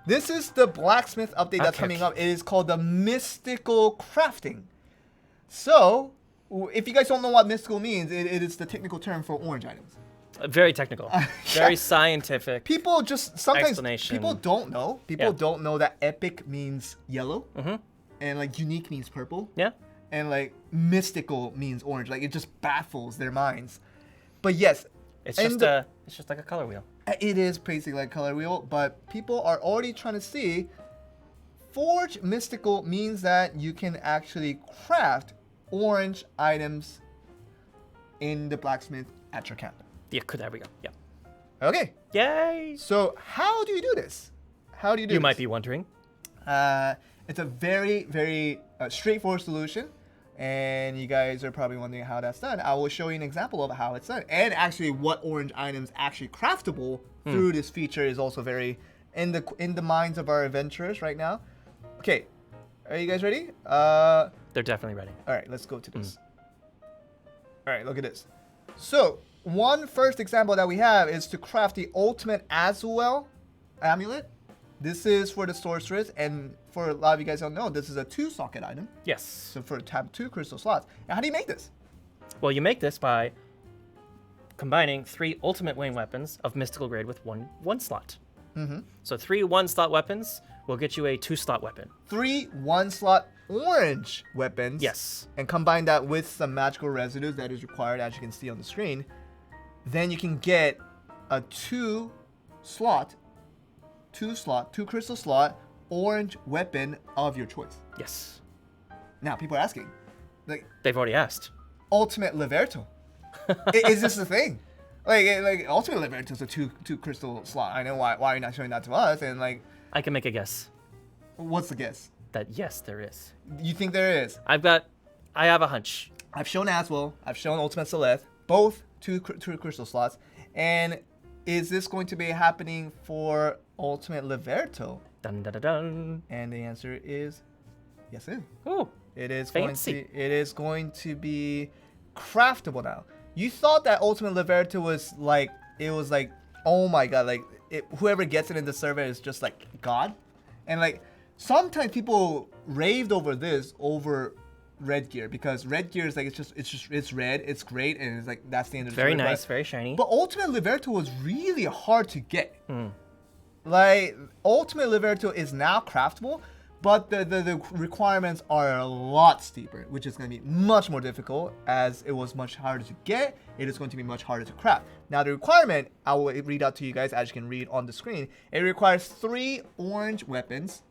this is the blacksmith update that's coming up. It is called the mystical crafting. So, if you guys don't know what mystical means, it is the technical term for orange items. Very technical. Very scientific. People just sometimes explanation. people don't know. People don't know that epic means yellow, and like unique means purple. Yeah. And like mystical means orange. Like it just baffles their minds. But yes, It's just like a color wheel. it is basically like color wheel. But people are already trying to see. Forge mystical means that you can actually craft orange items in the blacksmith at your camp. Yeah, there we go. Yeah. Okay. Yay! So how do you do this? How do you do You this? might be wondering. It's a very, very straightforward solution. And you guys are probably wondering how that's done. I will show you an example of how it's done. And actually what orange items actually craftable through this feature is also very in the minds of our adventurers right now. Okay. Are you guys ready? They're definitely ready. All right, let's go to this. All right, look at this. So, one first example that we have is to craft the ultimate Azwell amulet. This is for the sorceress, and for a lot of you guys don't know, this is a 2-socket item. Yes. So for to have 2 crystal slots. Now, how do you make this? Well, you make this by combining 3 ultimate wing weapons of mystical grade with one slot. So 3 1-slot weapons will get you a 2-slot weapon. 3 1-slot orange weapons. Yes. And combine that with some magical residues that is required, as you can see on the screen. Then you can get a 2 crystal slot orange weapon of your choice. Yes. Now people are asking, like, They've already asked. ultimate Liberto, is this the thing? Like ultimate Liberto is a 2 crystal slot. I know why are you not showing that to us? And like, I can make a guess what's the guess? that yes, there is. You think there is? I have a hunch. I've shown Aswell. I've shown Ultimate Celeste. Both 2 crystal slots. And is this going to be happening for Ultimate Liberto? Dun dun dun dun. And the answer is yes, it is. Ooh. It is Fancy. going to be craftable now. You thought that Ultimate Liberto was like, oh my god, like whoever gets it in the server is just like God. And like sometimes people raved over this over red gear, because red gear is like it's red, it's great, and it's like that's the end of the Very story. nice, very shiny. But Ultimate Liberto was really hard to get. Like Ultimate Liberto is now craftable, but the requirements are a lot steeper, which is going to be much more difficult, as it was much harder to get. It is going to be much harder to craft. Now the requirement, I will read out to you guys as you can read on the screen. It requires 3 orange weapons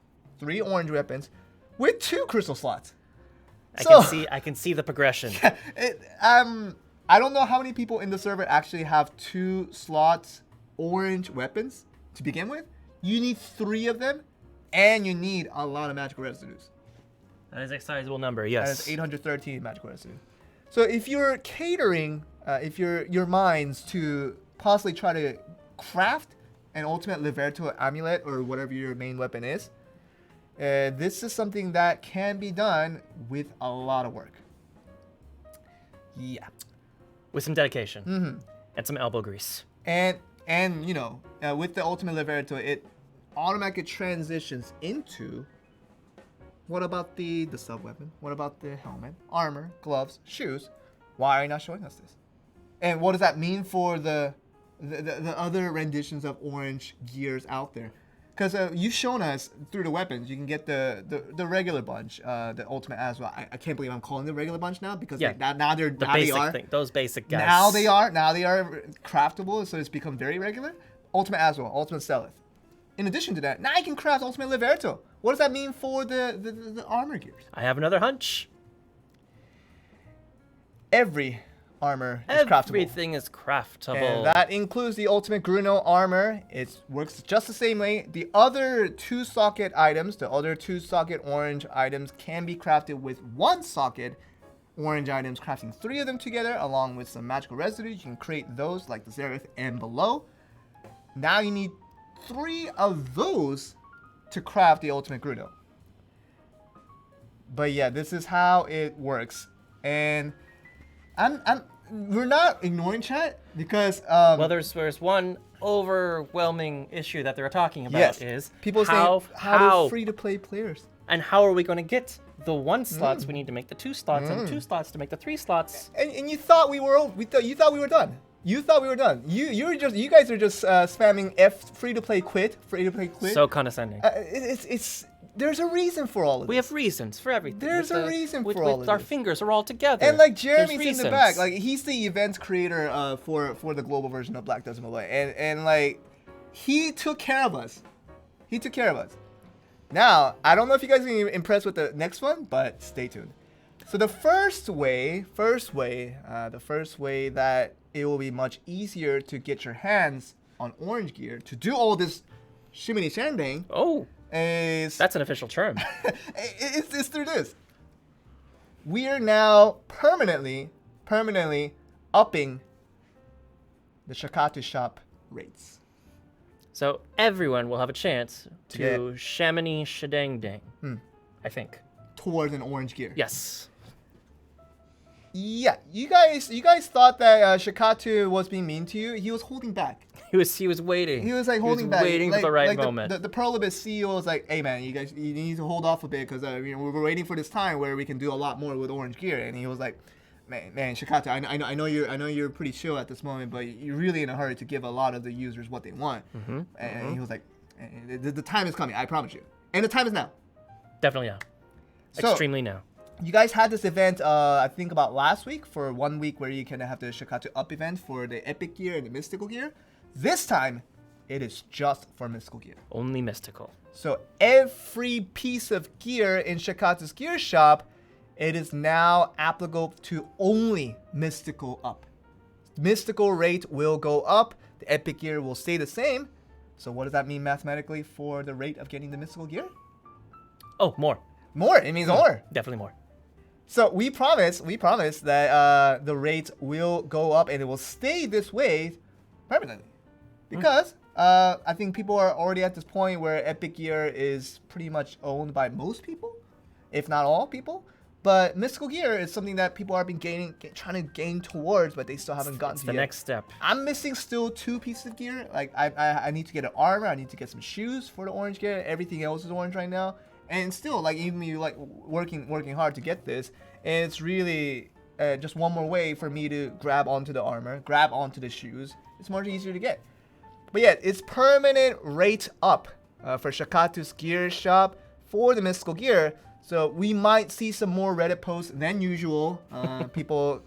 with 2 crystal slots. I can see the progression. I don't know how many people in the server actually have 2 slots orange weapons to begin with, you need 3 of them, and you need a lot of magical residues. That is a sizable number, That yes. is 813 magical residue. So if you're catering, if your minds to possibly try to craft an ultimate Liberto amulet or whatever your main weapon is, this is something that can be done with a lot of work. Yeah. With some dedication. And some elbow grease. And you know, with the ultimate Liberto, it automatically transitions into, what about the sub-weapon? What about the helmet, armor, gloves, shoes? Why are you not showing us this? And what does that mean for the other renditions of orange gears out there? Because you've shown us through the weapons, you can get the regular bunch, the ultimate as well. I can't believe I'm calling the regular bunch now because Yeah. now they are. Thing, those basic guys. Now they are craftable, so it's become very regular. Ultimate as well, ultimate Stealth. In addition to that, now you can craft ultimate Liberto. What does that mean for the armor gears? I have another hunch. Every armor is craftable. Everything is craftable. And that includes the ultimate Bruno armor. It works just the same way. The other 2 socket items, the other 2 socket orange items can be crafted with 1 socket orange items, crafting 3 of them together along with some magical residues. You can create those like the Zereth and below. Now you need 3 of those to craft the ultimate Bruno. But yeah, this is how it works. And we're not ignoring chat because well, there's one overwhelming issue that they're talking about is people how, say how do free-to-play players, and how are we going to get the 1 slots we need to make the 2 slots and 2 slots to make the 3 slots. and you thought we were done. You thought we were done. You guys are just spamming F free-to-play quit. So condescending. There's a reason for all of this. We have reasons for everything. There's a reason for all of this. Our fingers are all together. And like Jeremy's There's in the back, like he's the events creator for the global version of Black Desert Mobile, and like he took care of us. Now I don't know if you guys are impressed with the next one, but stay tuned. So the first way that it will be much easier to get your hands on orange gear to do all this shimmy shandang. Oh. That's an official term. it's through this. We are now permanently upping the Shakatu shop rates. So everyone will have a chance to Chamonix Shadang Dang. I think. Towards an orange gear. Yes. Yeah, you guys thought that Shakatu was being mean to you. He was holding back. He was waiting. He was like holding back, waiting for the right moment. The Pearl Abyss CEO was like, "Hey man, you need to hold off a bit because we're waiting for this time where we can do a lot more with orange gear." And he was like, "Man, Shikata, I know you're pretty chill at this moment, but you're really in a hurry to give a lot of the users what they want." And he was like, "The time is coming, I promise you, and the time is now." Definitely now. So, extremely now. You guys had this event, I think about last week, for 1 week where you can have the Shikatu Up event for the Epic gear and the Mystical gear. This time, it is just for Mystical gear. Only Mystical. So every piece of gear in Shikatu's gear shop, it is now applicable to only Mystical Up. Mystical rate will go up. The Epic gear will stay the same. So what does that mean mathematically for the rate of getting the Mystical gear? Oh, more. More. It means more. Definitely more. So we promise that the rate will go up and it will stay this way permanently. Because I think people are already at this point where Epic Gear is pretty much owned by most people, if not all people. But Mystical Gear is something that people are trying to gain towards, but they still haven't gotten to the yet. Next step. I'm missing still 2 pieces of gear. Like I need to get an armor, I need to get some shoes for the orange gear. Everything else is orange right now. And still, like even me, like working hard to get this, and it's really just one more way for me to grab onto the armor, grab onto the shoes. It's much easier to get. But yeah, it's permanent rate up for Shakatu's gear shop for the Mystical gear. So we might see some more Reddit posts than usual. People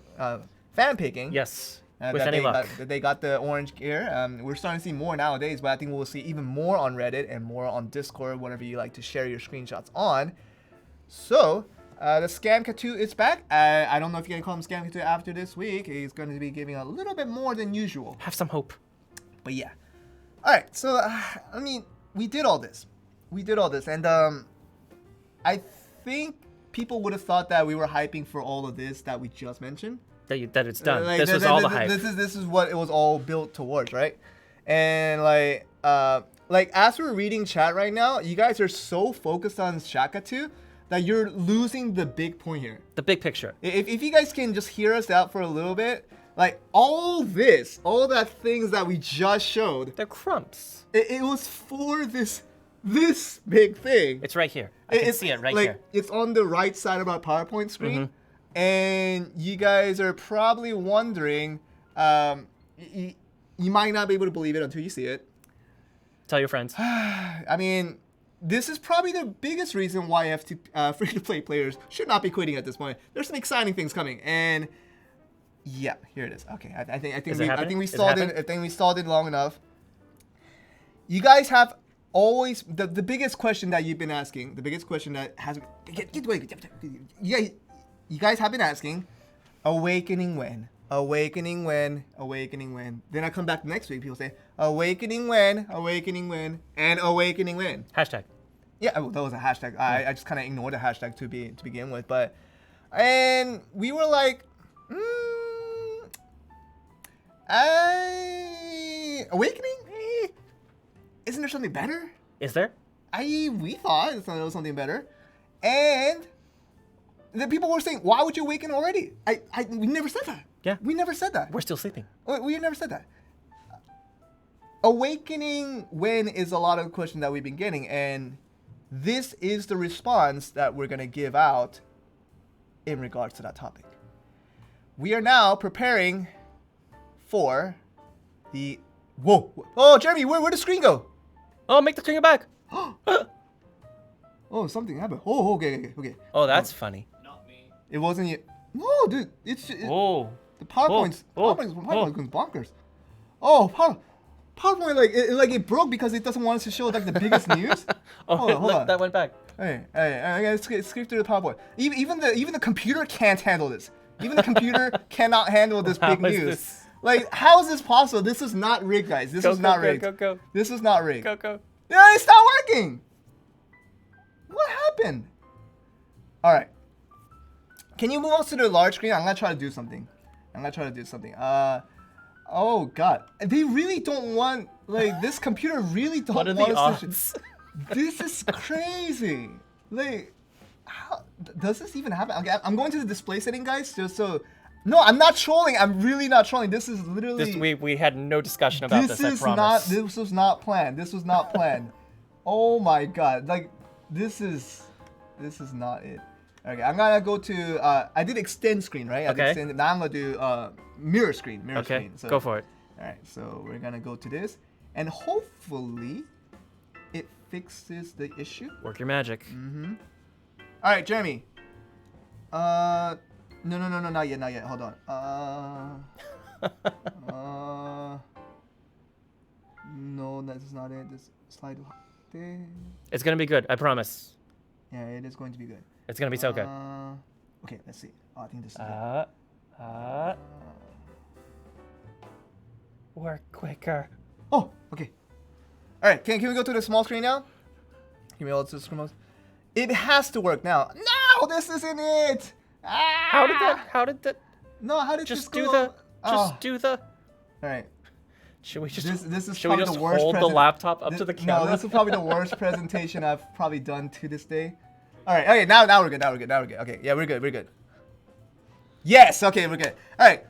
fan picking. Yes. With any luck. That they got the orange gear. We're starting to see more nowadays, but I think we'll see even more on Reddit and more on Discord, whatever you like to share your screenshots on. So, the Scam Katu is back. I don't know if you're going to call him Scam Katu after this week. He's going to be giving a little bit more than usual. Have some hope. But yeah. All right, so I mean, we did all this, and I think people would have thought that we were hyping for all of this that we just mentioned. That it's done. Like, This was all the hype. This is what it was all built towards, right? And like as we're reading chat right now, you guys are so focused on Shakatu that you're losing the big point here. The big picture. If you guys can just hear us out for a little bit, like all that things that we just showed, They're crumbs. it was for this big thing. It's right here. I can see it right here. It's on the right side of our PowerPoint screen, and you guys are probably wondering, you might not be able to believe it until you see it. Tell your friends. I mean, this is probably the biggest reason why free-to-play players should not be quitting at this point. There's some exciting things coming, and yeah, here it is. Okay, I think we stalled it. I think we stalled it long enough. You guys have always the biggest question that you've been asking. The biggest question that has you guys have been asking, awakening when? Awakening when? Awakening when? Then I come back next week. People say, awakening when? Awakening when? And awakening when? Hashtag. Yeah, that was a hashtag. I just kind of ignored the hashtag to begin with, and we were like, awakening? Isn't there something better? Is there? We thought there was something better, and the people were saying, "Why would you awaken already?" We never said that. Yeah. We never said that. We're still sleeping. We never said that. Awakening when is a lot of the question that we've been getting, and this is the response that we're gonna give out in regards to that topic. We are now preparing for the Oh, Jeremy, where'd the screen go? Oh, make the screen go back. Oh, something happened. Oh, okay. Oh, that's funny. Not me. It wasn't you. No, dude. Oh. The PowerPoint's Oh. going bonkers. Oh, PowerPoint it broke because it doesn't want us to show like the biggest news. Hold on. That went back. Hey, I gotta skip through the PowerPoint. Even the computer can't handle this. Even the computer cannot handle this big How is news. this? Like, how is this possible? This is not rigged, guys. This is not rigged. Go. This is not rigged. Go. Yeah, it stopped working. What happened? All right. Can you move us to the large screen? I'm gonna try to do something. Oh God, they really don't want this computer really don't What are want the us odds? This is crazy. Like, how does this even happen? Okay, I'm going to the display setting, guys, just so. No, I'm not trolling. I'm really not trolling. This is literally. We had no discussion about this. I promise. This was not planned. Oh my God! Like, this is not it. Okay, I'm gonna go to. I did extend screen, right? Okay. Now I'm gonna do mirror screen. Okay. So, Go for it. All right. So we're gonna go to this, and hopefully, it fixes the issue. Work your magic. All right, Jeremy. No, not yet. Hold on. No, that's not it. This slide. It's gonna be good. I promise. Yeah, it is going to be good. It's gonna be so good. Okay, let's see. Oh, I think this is Work quicker. Oh, okay. All right, can we go to the small screen now? Can we all to the screen? It has to work now. No, this isn't it. How did that? No, how did Just this do go? the. All right. Should we just? This is should we probably just the worst hold the laptop up to the camera? No, this is probably the worst presentation I've probably done to this day. All right, okay, now we're good. Okay, yeah, we're good. Yes, okay, we're good. All right,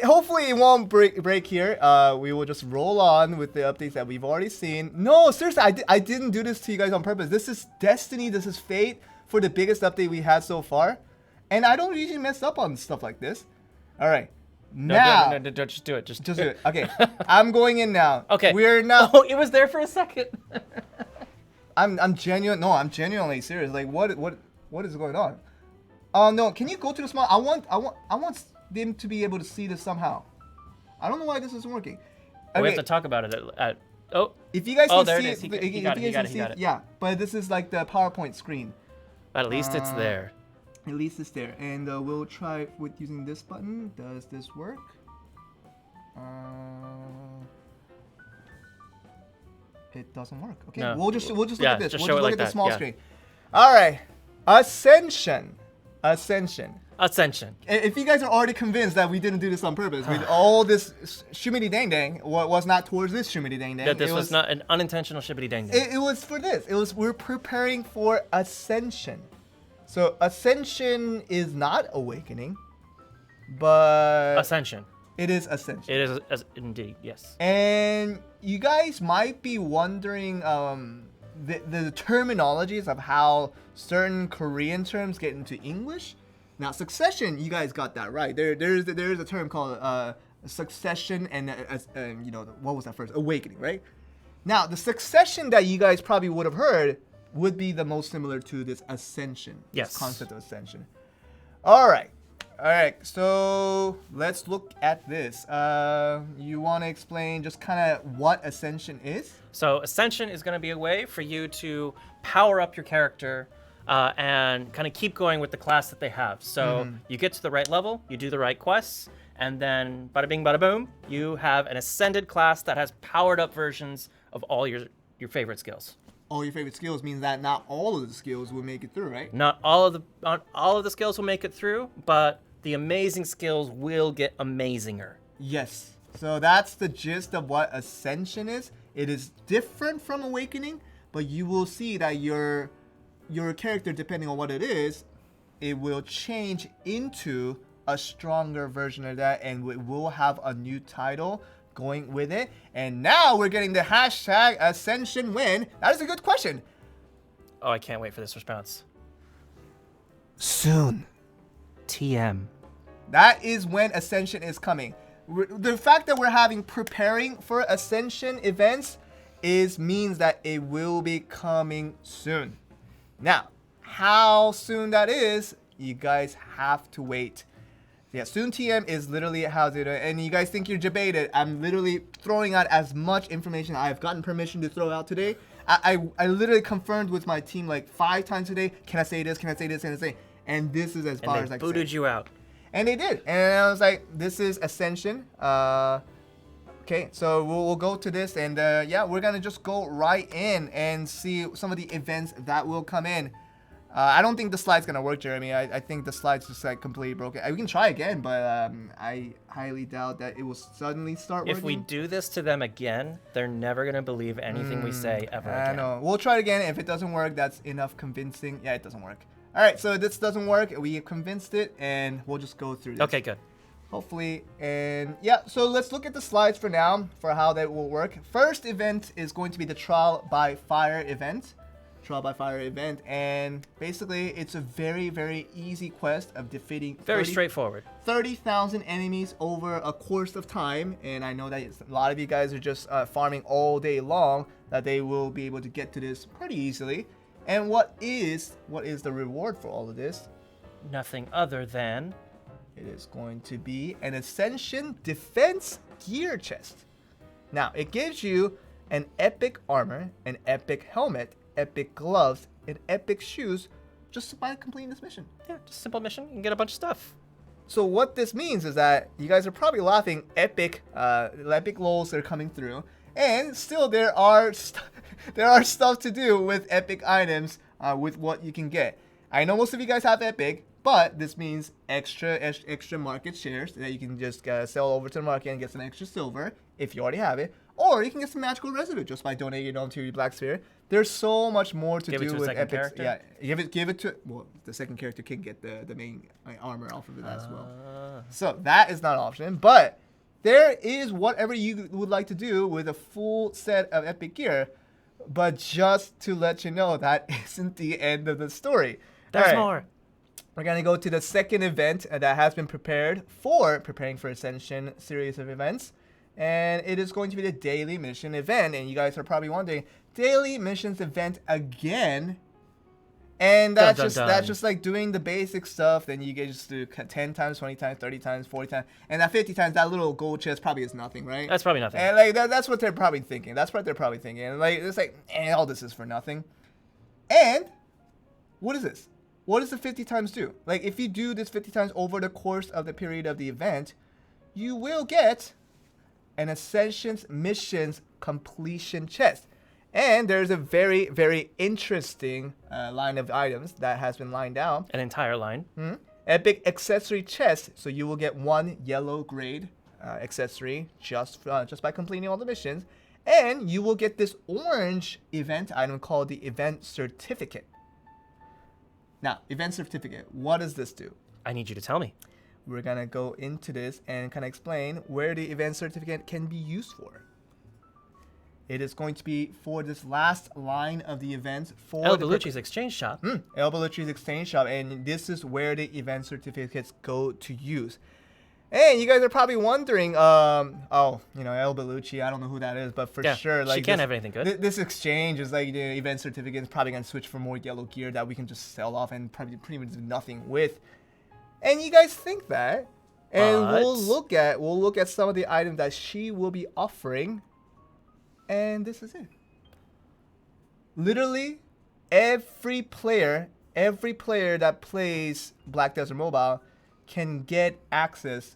hopefully it won't break here. We will just roll on with the updates that we've already seen. No, seriously, I didn't do this to you guys on purpose. This is destiny. This is fate for the biggest update we had so far, and I don't usually mess up on stuff like this. All right. Now, No, just do it. Just do it. Okay, I'm going in now. Okay. We're now. Oh, it was there for a second. I'm genuine. No, I'm genuinely serious. Like, what is going on? Oh no, can you go to the small? I want them to be able to see this somehow. I don't know why this isn't working. Okay. We have to talk about it at oh. If you guys Oh, can there see it is. it, He got it. Yeah, but this is like the PowerPoint screen. At least it's there. At least it's there, and we'll try with using this button. Does this work? It doesn't work. Okay, No. we'll just look Yeah, at this. just We'll show just it look like at the that, small yeah. screen. All right, Ascension. Ascension. If you guys are already convinced that we didn't do this on purpose, with all this shumity dang dang, was not towards this shumity dang dang. That this was not an unintentional shibbity dang dang. It was for this. We're preparing for Ascension. So Ascension is not awakening, but Ascension. it is Ascension. It is indeed, yes. And you guys might be wondering the terminologies of how certain Korean terms get into English. Now, succession, you guys got that right. There is a term called succession, and what was that first? Awakening, right? Now, the succession that you guys probably would have heard would be the most similar to this ascension. Yes. This concept of ascension. All right. So let's look at this. You want to explain just kind of what ascension is? So Ascension is going to be a way for you to power up your character and kind of keep going with the class that they have. So you get to the right level, you do the right quests, and then bada bing, bada boom, you have an ascended class that has powered up versions of all your favorite skills. All your favorite skills means that not all of the skills will make it through, right? Not all of the skills will make it through, but the amazing skills will get amazinger. Yes. So that's the gist of what Ascension is. It is different from Awakening, but you will see that your character, depending on what it is, it will change into a stronger version of that, and it will have a new title going with it. And now we're getting the hashtag Ascension win. That is a good question. Oh, I can't wait for this response. Soon. TM. That is when Ascension is coming. The fact that we're having preparing for Ascension events means that it will be coming soon. Now, how soon that is, you guys have to wait. Yeah, soon TM is literally how to do it. And you guys think you're debated. I'm literally throwing out as much information I've gotten permission to throw out today. I literally confirmed with my team like 5 times today. Can I say this? Can I say this? Can I say? And this is as far as I And can they booted say. you out. And they did. And I was like, this is Ascension. Okay, so we'll go to this. And yeah, we're going to just go right in and see some of the events that will come in. I don't think the slide's going to work, Jeremy. I think the slide's just like completely broken. We can try again, but I highly doubt that it will suddenly start working. If we do this to them again, they're never going to believe anything we say ever I again. know. We'll try it again. If it doesn't work, that's enough convincing. Yeah, it doesn't work. All right, so this doesn't work. We convinced it, and we'll just go through this. Okay, good. Hopefully. And yeah, so let's look at the slides for now for how that will work. First event is going to be the Trial by Fire event. And basically it's a very, very easy quest of defeating Very straightforward. 30,000 enemies over a course of time. And I know that a lot of you guys are just farming all day long, that they will be able to get to this pretty easily. And what is the reward for all of this? Nothing other than It is going to be an Ascension Defense Gear Chest. Now, it gives you an epic armor, an epic helmet, epic gloves, and epic shoes just by completing this mission. just a simple mission. You can get a bunch of stuff. So what this means is that you guys are probably laughing epic lols that are coming through, and still there are stuff to do with epic items with what you can get. I know most of you guys have epic, but this means extra market shares that you can just sell over to the market and get some extra silver if you already have it, or you can get some magical residue just by donating it onto your Black Sphere. There's so much more to Give it do to a with second epic. character? Yeah, give it to the second character can get the main armor off of it as well. So that is not an option, but there is whatever you would like to do with a full set of epic gear. But just to let you know, that isn't the end of the story. There's All right. more. We're going to go to the second event that has been preparing for Ascension series of events. And it is going to be the daily mission event. And you guys are probably wondering, daily missions event again? And that's Dun. just like doing the basic stuff. Then you get just do 10 times, 20 times, 30 times, 40 times. And that 50 times, that little gold chest probably is nothing, right? That's probably nothing. And like that's what they're probably thinking. And like it's like, all this is for nothing. And what is this? What does the 50 times do? Like if you do this 50 times over the course of the period of the event, you will get an Ascension's missions completion chest. And there's a very, very interesting line of items that has been lined out. An entire line. Epic accessory chest. So you will get one yellow grade accessory just by completing all the missions. And you will get this orange event item called the event certificate. Now, event certificate, what does this do? I need you to tell me. We're going to go into this and kind of explain where the event certificate can be used for. It is going to be for this last line of the events for El Bellucci's exchange shop. El Bellucci's exchange shop, and this is where the event certificates go to use. And you guys are probably wondering, El Bellucci, I don't know who that is, but for sure, like she can't have anything good. This exchange is like the event certificate is probably gonna switch for more yellow gear that we can just sell off and probably pretty much do nothing with. And you guys think that, and we'll look at some of the items that she will be offering. And this is it. Literally, every player that plays Black Desert Mobile can get access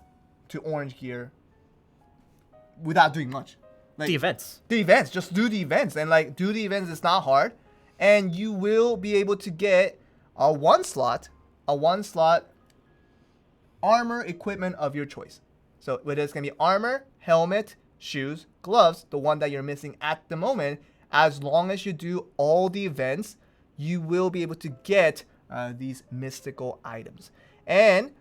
to orange gear without doing much. Like The events. Just do the events. And like do the events, it's not hard. And you will be able to get a one slot armor equipment of your choice. So whether it's gonna be armor, helmet, shoes, gloves, the one that you're missing at the moment, as long as you do all the events, you will be able to get these mystical items. And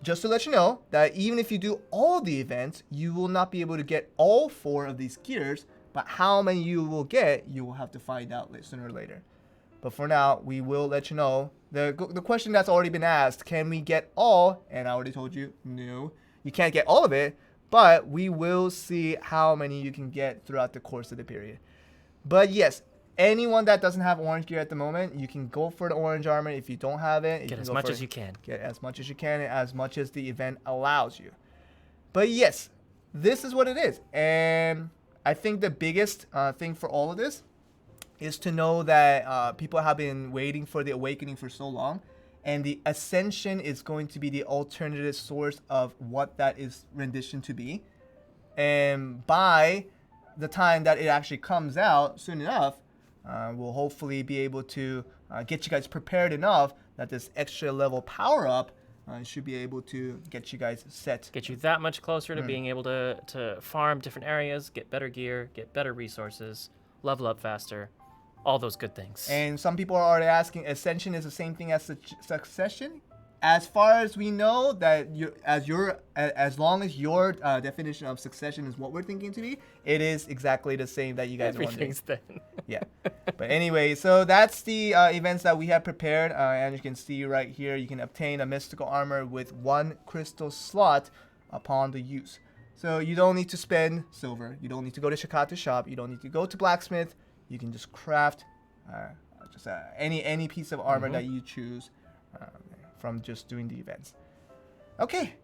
just to let you know that even if you do all the events, you will not be able to get all 4 of these gears, but how many you will get, you will have to find out sooner or later. But for now, we will let you know. The question that's already been asked, can we get all? And I already told you, no, you can't get all of it. But we will see how many you can get throughout the course of the period. But yes, anyone that doesn't have orange gear at the moment, you can go for the orange armor. If you don't have it, Get as much as you can. Get as much as you can, and as much as the event allows you. But yes, this is what it is. And I think the biggest thing for all of this is to know that people have been waiting for the awakening for so long. And the Ascension is going to be the alternative source of what that is rendition to be. And by the time that it actually comes out soon enough, we'll hopefully be able to get you guys prepared enough that this extra level power up should be able to get you guys set. Get you that much closer to being able to farm different areas, get better gear, get better resources, level up faster. All those good things. And some people are already asking, Ascension is the same thing as Succession? As far as we know, that as long as your definition of Succession is what we're thinking to be, it is exactly the same that you guys are wondering. Everything's then. Yeah. But anyway, so that's the events that we have prepared. And you can see right here, you can obtain a mystical armor with 1 crystal slot upon the use. So you don't need to spend silver. You don't need to go to Shikata shop. You don't need to go to blacksmith. You can just craft any piece of armor that you choose from just doing the events. Okay,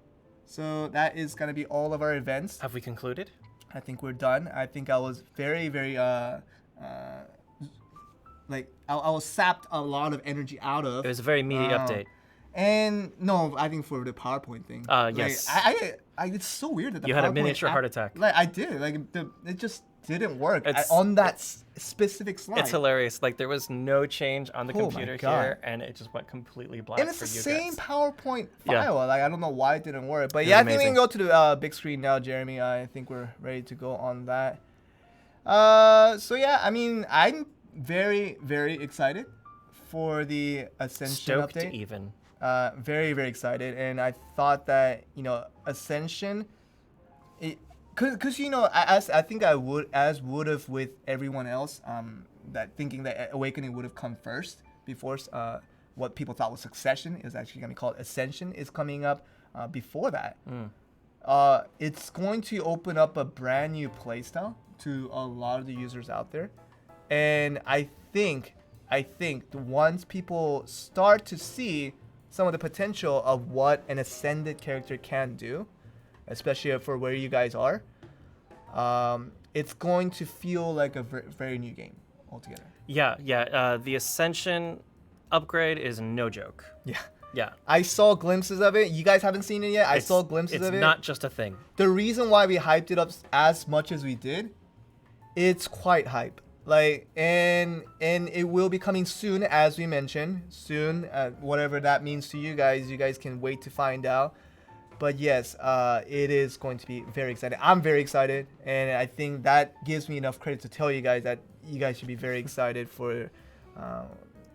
so that is gonna be all of our events. Have we concluded? I think we're done. I think I was very, very I was sapped a lot of energy out of. It was a very meaty update. And no, I think for the PowerPoint thing. Yes. It's so weird that the You PowerPoint had a miniature heart attack. Like I did. Like it just didn't work on that specific slide. It's hilarious. Like there was no change on the Oh my computer God. here, and it just went completely black. And it's for the you same guys. PowerPoint Yeah. file. Like I don't know why it didn't work. But It yeah, I was think we can amazing. go to the big screen now, Jeremy. I think we're ready to go on that. So yeah, I mean, I'm very, very excited for the Ascension Stoked update. even. Very, very excited. And I thought that, Ascension, because I think I would have with everyone else, that thinking that Awakening would have come first before what people thought was Succession is actually going to be called Ascension is coming up before that. It's going to open up a brand new playstyle to a lot of the users out there, and I think once people start to see some of the potential of what an ascended character can do, especially for where you guys are, it's going to feel like a very new game altogether. Yeah. The Ascension upgrade is no joke. Yeah. I saw glimpses of it. You guys haven't seen it yet. I saw glimpses of it. It's not just a thing. The reason why we hyped it up as much as we did, it's quite hype. And it will be coming soon, as we mentioned. Soon, whatever that means to you guys can wait to find out. But yes, it is going to be very exciting. I'm very excited, and I think that gives me enough credit to tell you guys that you guys should be very excited for.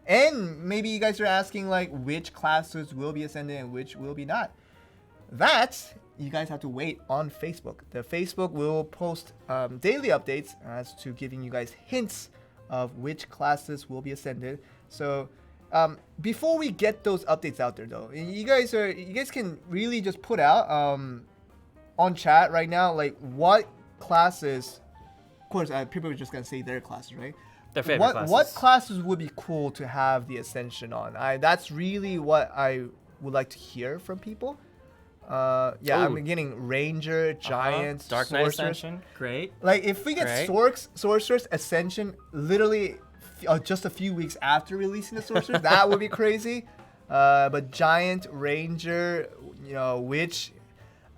And maybe you guys are asking like which classes will be ascended and which will be not. That you guys have to wait on Facebook. The Facebook will post daily updates as to giving you guys hints of which classes will be ascended. So before we get those updates out there, though, you guys can really just put out on chat right now like what classes. Of course, people are just gonna say their classes, right? Their favorite classes. What classes would be cool to have the ascension on? That's really what I would like to hear from people. Yeah, Ooh. I'm getting Ranger, Giant, Dark Knight Sorceress. Ascension. Great. Like if we get Sorceress Ascension literally just a few weeks after releasing the Sorceress, that would be crazy. But Giant, Ranger, Witch.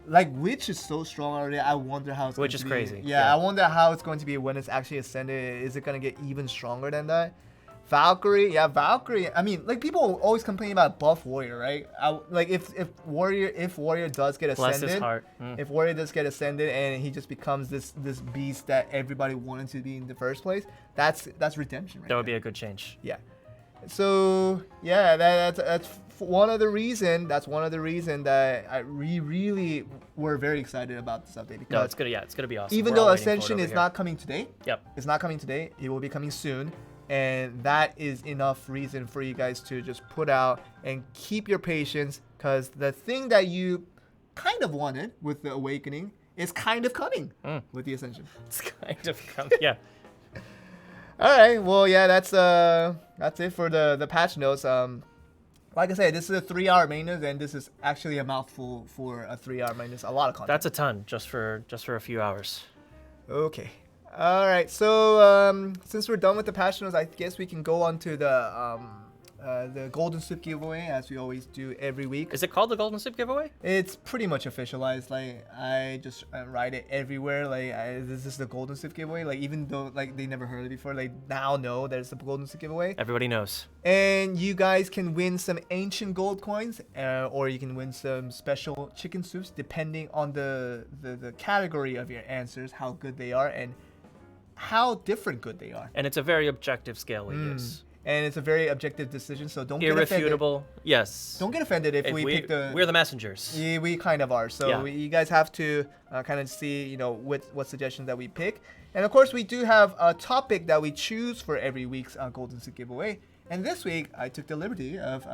Like Witch is so strong already. I wonder how it's going to be. Witch is crazy. Yeah, I wonder how it's going to be when it's actually ascended. Is it going to get even stronger than that? Valkyrie, yeah, Valkyrie. I mean, like people always complain about buff warrior, right? Like if warrior does get Bless ascended, his heart. if warrior does get ascended and he just becomes this beast that everybody wanted to be in the first place, that's redemption. Right That would be a good change. Yeah. So yeah, that's one of the reason. That's one of the reason that we really were very excited about this update because No, it's gonna be awesome. even We're all though waiting for it Ascension over is here. not coming today. Yep. It's not coming today. It will be coming soon. And that is enough reason for you guys to just put out and keep your patience because the thing that you kind of wanted with the Awakening is kind of coming with the Ascension. It's kind of coming. Yeah. All right. Well, yeah, that's it for the patch notes. Like I said, this is a 3-hour maintenance, and this is actually a mouthful for a 3-hour maintenance. A lot of content. That's a ton just for a few hours. Okay. All right. So since we're done with the patch notes, I guess we can go on to the Golden Soup giveaway as we always do every week. Is it called the Golden Soup giveaway? It's pretty much officialized. Like I just write it everywhere. Like this is the Golden Soup giveaway. Like even though like they never heard it before, like now know there's the Golden Soup giveaway. Everybody knows. And you guys can win some ancient gold coins, or you can win some special chicken soups depending on the category of your answers, how good they are, and how different good they are. And it's a very objective scale we use. And it's a very objective decision, so don't get offended. Irrefutable. Yes. Don't get offended if we pick the... We're the messengers. Yeah, we kind of are. So Yeah. you guys have to kind of see, what suggestions that we pick. And of course, we do have a topic that we choose for every week's Golden Soup giveaway. And this week, I took the liberty of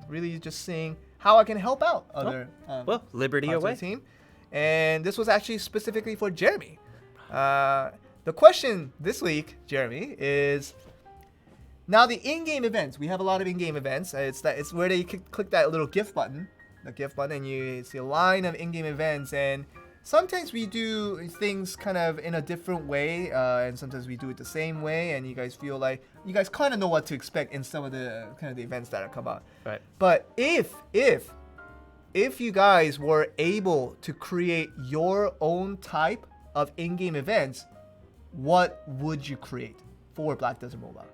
really just seeing how I can help out other Well, liberty parts of away. the team. And this was actually specifically for Jeremy. The question this week, Jeremy, is now the in-game events. We have a lot of in-game events. It's where they click that little gift button, and you see a line of in-game events. And sometimes we do things kind of in a different way, and sometimes we do it the same way. And you guys feel like you guys kind of know what to expect in some of the kind of the events that come out. Right. But if you guys were able to create your own type of in-game events, what would you create for Black Desert Mobile?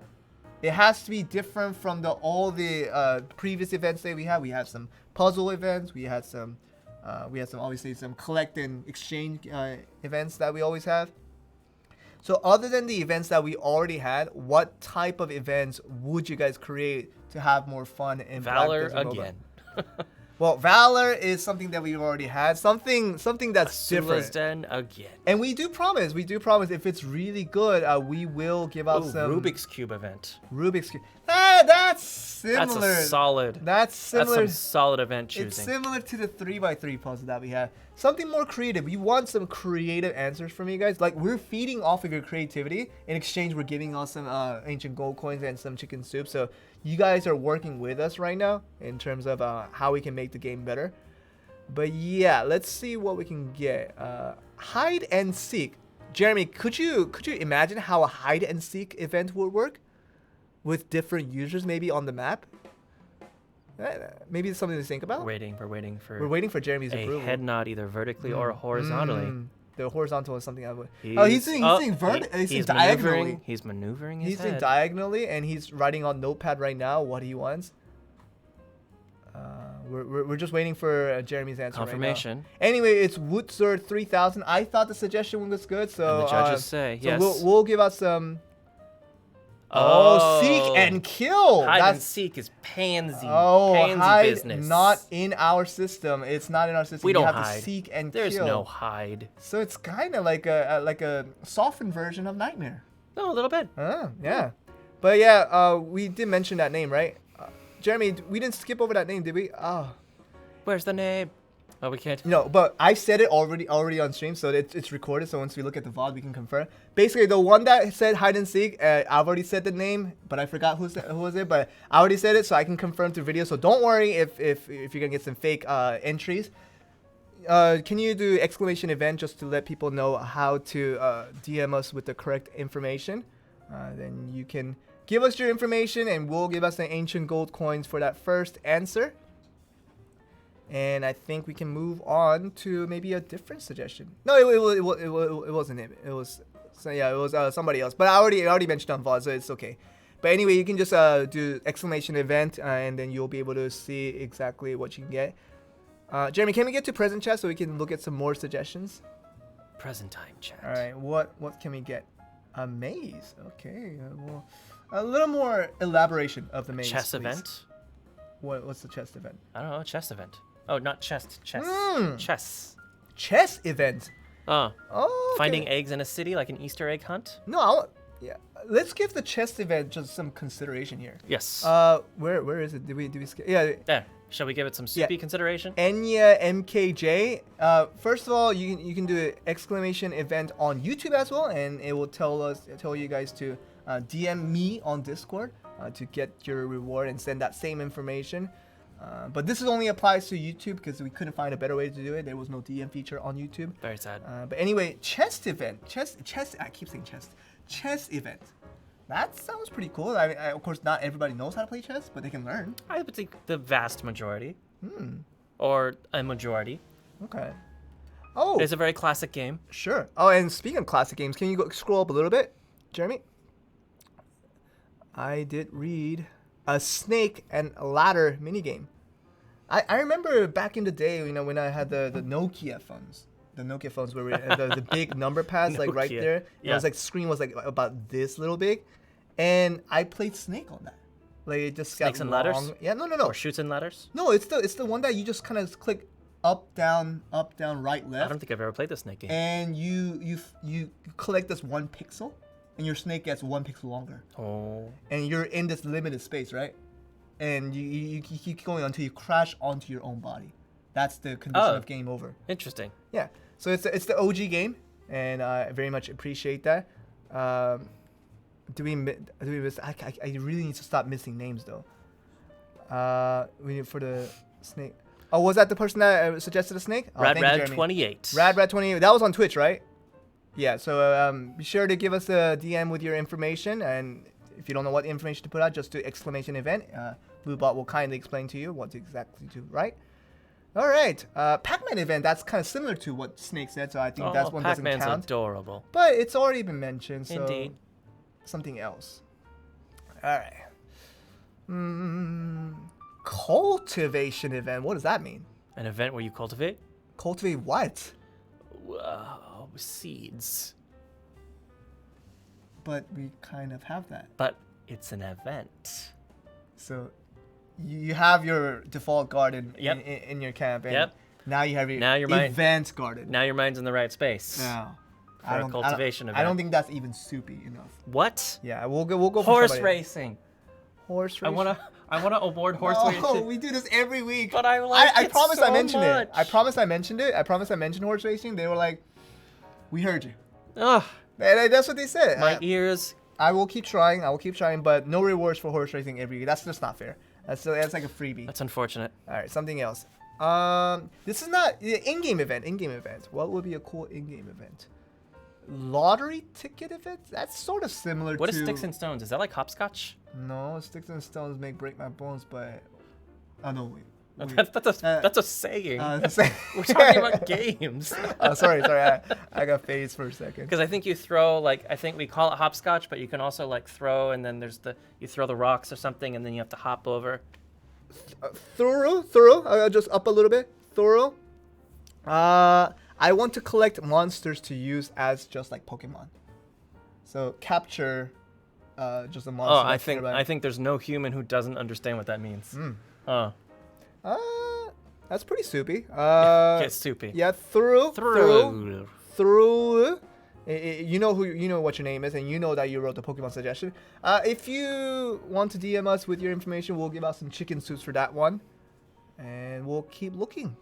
It has to be different from all the previous events that we had. We had some puzzle events. We had some obviously some collect and exchange events that we always have. So other than the events that we already had, what type of events would you guys create to have more fun in Valor Black Desert Mobile? again. Well, Valor is something that we've already had. Something that's different. Sula's Den again. And we do promise if it's really good, we will give out some Rubik's Cube event. Rubik's Cube. That's similar. That's similar. That's some solid event choosing. It's similar to the 3x3 puzzle that we had. Something more creative. We want some creative answers from you guys. Like we're feeding off of your creativity. In exchange, we're giving out some ancient gold coins and some chicken soup. So you guys are working with us right now in terms of how we can make the game better. But yeah, let's see what we can get. Hide and seek. Jeremy, could you imagine how a hide and seek event would work with different users maybe on the map? Maybe it's something to think about. We're waiting for We're waiting for Jeremy's a approval. head nod either vertically or horizontally. The horizontal is something I would. He's doing he's diagonally. He's maneuvering his He's doing head. diagonally, and he's writing on notepad right now what he wants. We're just waiting for Jeremy's answer. Confirmation. Right now. Anyway, it's Woodsword 3000. I thought the suggestion was good, so And the judges say so yes. We'll give out some. Oh. Seek and kill. Hide That's and seek is pansy. Oh, pansy hide business. not in our system. It's not in our system. We You don't have hide. to seek and There's kill. no hide. So it's kind of like a softened version of Nightmare. No, a little bit. Yeah. But yeah, we did mention that name, right? Jeremy, we didn't skip over that name, did we? Oh. Where's the name? Oh, we can't. No, but I said it already on stream, so it's recorded. So once we look at the VOD, we can confirm. Basically, the one that said hide and seek, I've already said the name, but I forgot who was it. But I already said it, so I can confirm through video. So don't worry if you're gonna get some fake entries. Can you do exclamation event just to let people know how to DM us with the correct information? Then you can give us your information, and we'll give us the ancient gold coins for that first answer. And I think we can move on to maybe a different suggestion. No, it wasn't him. It was somebody else. But I already mentioned on VOD, so it's okay. But anyway, you can just do exclamation event, and then you'll be able to see exactly what you can get. Jeremy, can we get to present chat so we can look at some more suggestions? Present time chat. All right, what can we get? A maze. Okay, well, a little more elaboration of the maze. Chess please. event? What's the chess event? I don't know. Chess event. Oh, not chest. Chess. Chess. Chess event. Oh. Oh. Okay. Finding eggs in a city like an Easter egg hunt? No, yeah. Let's give the chess event just some consideration here. Yes. Where is it? Did we skip? Yeah. There. Shall we give it some soupy consideration? Enya MKJ. First of all, you can do an exclamation event on YouTube as well, and it will tell you guys to DM me on Discord to get your reward and send that same information. But this only applies to YouTube because we couldn't find a better way to do it. There was no DM feature on YouTube. Very sad. But anyway, chess event. Chess. I keep saying chess. Chess event. That sounds pretty cool. I mean, of course, not everybody knows how to play chess, but they can learn. I would think the vast majority. Or a majority. Okay. Oh. It's a very classic game. Sure. Oh, and speaking of classic games, can you scroll up a little bit, Jeremy? I did read a snake and ladder minigame. I remember back in the day, when I had the Nokia phones. The Nokia phones where the big number pads, like right Nokia. there. It Yeah. was like screen was like about this little big, and I played Snake on that. Like it just Snakes got and long. ladders? Yeah, no. Or shoots and ladders? No, it's the one that you just kind of click up, down, right, left. I don't think I've ever played the snake game. And you collect this 1 pixel, and your snake gets 1 pixel longer. Oh. And you're in this limited space, right? And you keep going until you crash onto your own body. That's the condition of game over. Interesting. Yeah. So it's the OG game, and I very much appreciate that. Do we miss? I really need to stop missing names though. We need for the snake. Oh, was that the person that suggested a snake? Oh, thank you, Jeremy. Rad28. Rad28. That was on Twitch, right? Yeah. So be sure to give us a DM with your information, and if you don't know what information to put out, just do exclamation event. Bluebot will kindly explain to you what exactly to write. All right. Pac-Man event. That's kind of similar to what Snake said, so I think that one doesn't Pac-Man's count. adorable. But it's already been mentioned, so Indeed. something else. All right. Cultivation event. What does that mean? An event where you cultivate? Cultivate what? Seeds. But we kind of have that. But it's an event. So you have your default garden Yep. in your camp, and Yep. now you have your Now your mind- event garden. Now your mind's in the right space. No. For a cultivation event. I don't think that's even soupy enough. What? Yeah, we'll go for Horse somebody. racing. Horse racing. I wanna award horse Oh, racing. we do this every week. But I like I it promise so I mentioned much. it. I promise I mentioned it. I promise I mentioned horse racing. They were like, "We heard you." Ugh, That's what they said. my ears. I will keep trying. But no rewards for horse racing every week. That's just not fair. That's like a freebie. That's unfortunate. All right, something else. This is not in-game event. In-game event. What would be a cool in-game event? Lottery ticket event? That's sort of similar What to... is Sticks and Stones? Is that like hopscotch? No, Sticks and Stones make break my bones, but... Oh, no, wait. That's a saying. Say- We're talking about games. sorry. I got phased for a second. Because I think you throw like I think we call it hopscotch, but you can also like throw and then you throw the rocks or something and then you have to hop over. Thorough. Just up a little bit. Thorough. I want to collect monsters to use as just like Pokemon. So capture, just a monster. Oh, that's I nearby. think there's no human who doesn't understand what that means. That's pretty soupy. Get soupy. Yeah, thorough. Through. You know what your name is, and you know that you wrote the Pokemon suggestion. If you want to DM us with your information, we'll give out some chicken soups for that one, and we'll keep looking.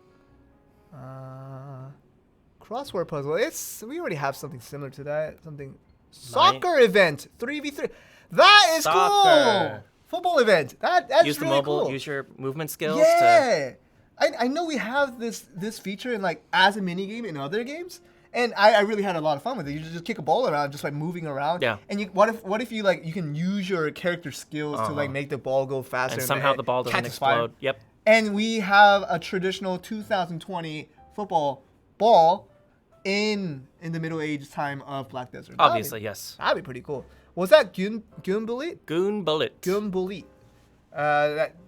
Crossword puzzle. We already have something similar to that. Something soccer event 3v3. That is Soccer. cool. Football event. That's Use the really mobile. cool. Use your movement skills. Yeah. I know we have this feature in like as a mini game in other games, and I really had a lot of fun with it. You just kick a ball around just by moving around. Yeah. And what if you like you can use your character skills to like make the ball go faster And somehow the ball doesn't catches fire. explode. Yep. And we have a traditional 2020 football ball in the middle age time of Black Desert. Obviously, yes. That'd be pretty cool. Was that Goonbullet? Goon bullet. Goonbullet.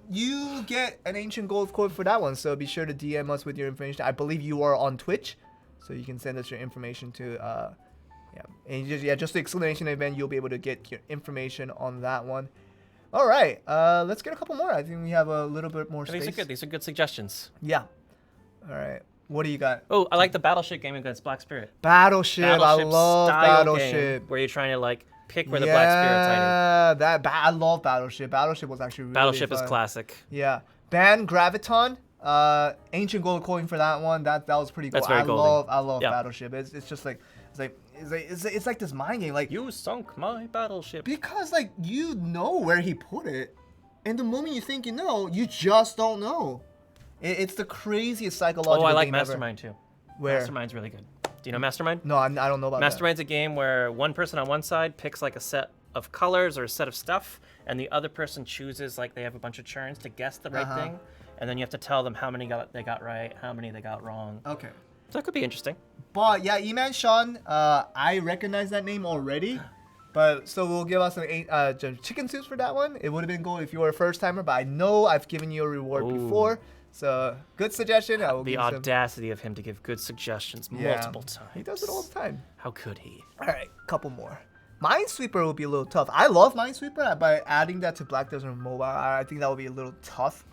You get an ancient gold coin for that one, so be sure to DM us with your information. I believe you are on Twitch, so you can send us your information to just the exclamation event. You'll be able to get your information on that one. All right, let's get a couple more. I think we have a little bit more space. These are good. These are good suggestions. Yeah. All right. What do you got? Oh, I like the battleship game against Black Spirit. Battleship. I love style Battleship. game where you're trying to like pick where the Black Spirit's hiding. I love Battleship. Battleship was actually really Battleship fun. is classic. Yeah. Ban Graviton. Ancient gold coin for that one. That was pretty cool. That's very golden. I love Yeah. Battleship. It's just like it's like this mind game. Like You sunk my battleship. because like you know where he put it, and the moment you think you know, you just don't know. It's the craziest psychological Oh, I like game ever. Mastermind too. Where? Mastermind's really good. Do you know Mastermind? No, I don't know about that. Mastermind's a game where one person on one side picks like a set of colors or a set of stuff, and the other person chooses like they have a bunch of turns to guess the right thing, and then you have to tell them how many they got right, how many they got wrong. Okay. So that could be interesting. But yeah, E-Man Sean, I recognize that name already. But so we'll give us some chicken soups for that one. It would have been cool if you were a first timer, but I know I've given you a reward Ooh. before. So good suggestion. I will The give some. audacity of him to give good suggestions multiple times. He does it all the time. How could he? All right, couple more. Minesweeper will be a little tough. I love Minesweeper, but adding that to Black Desert Mobile, I think that would be a little tough.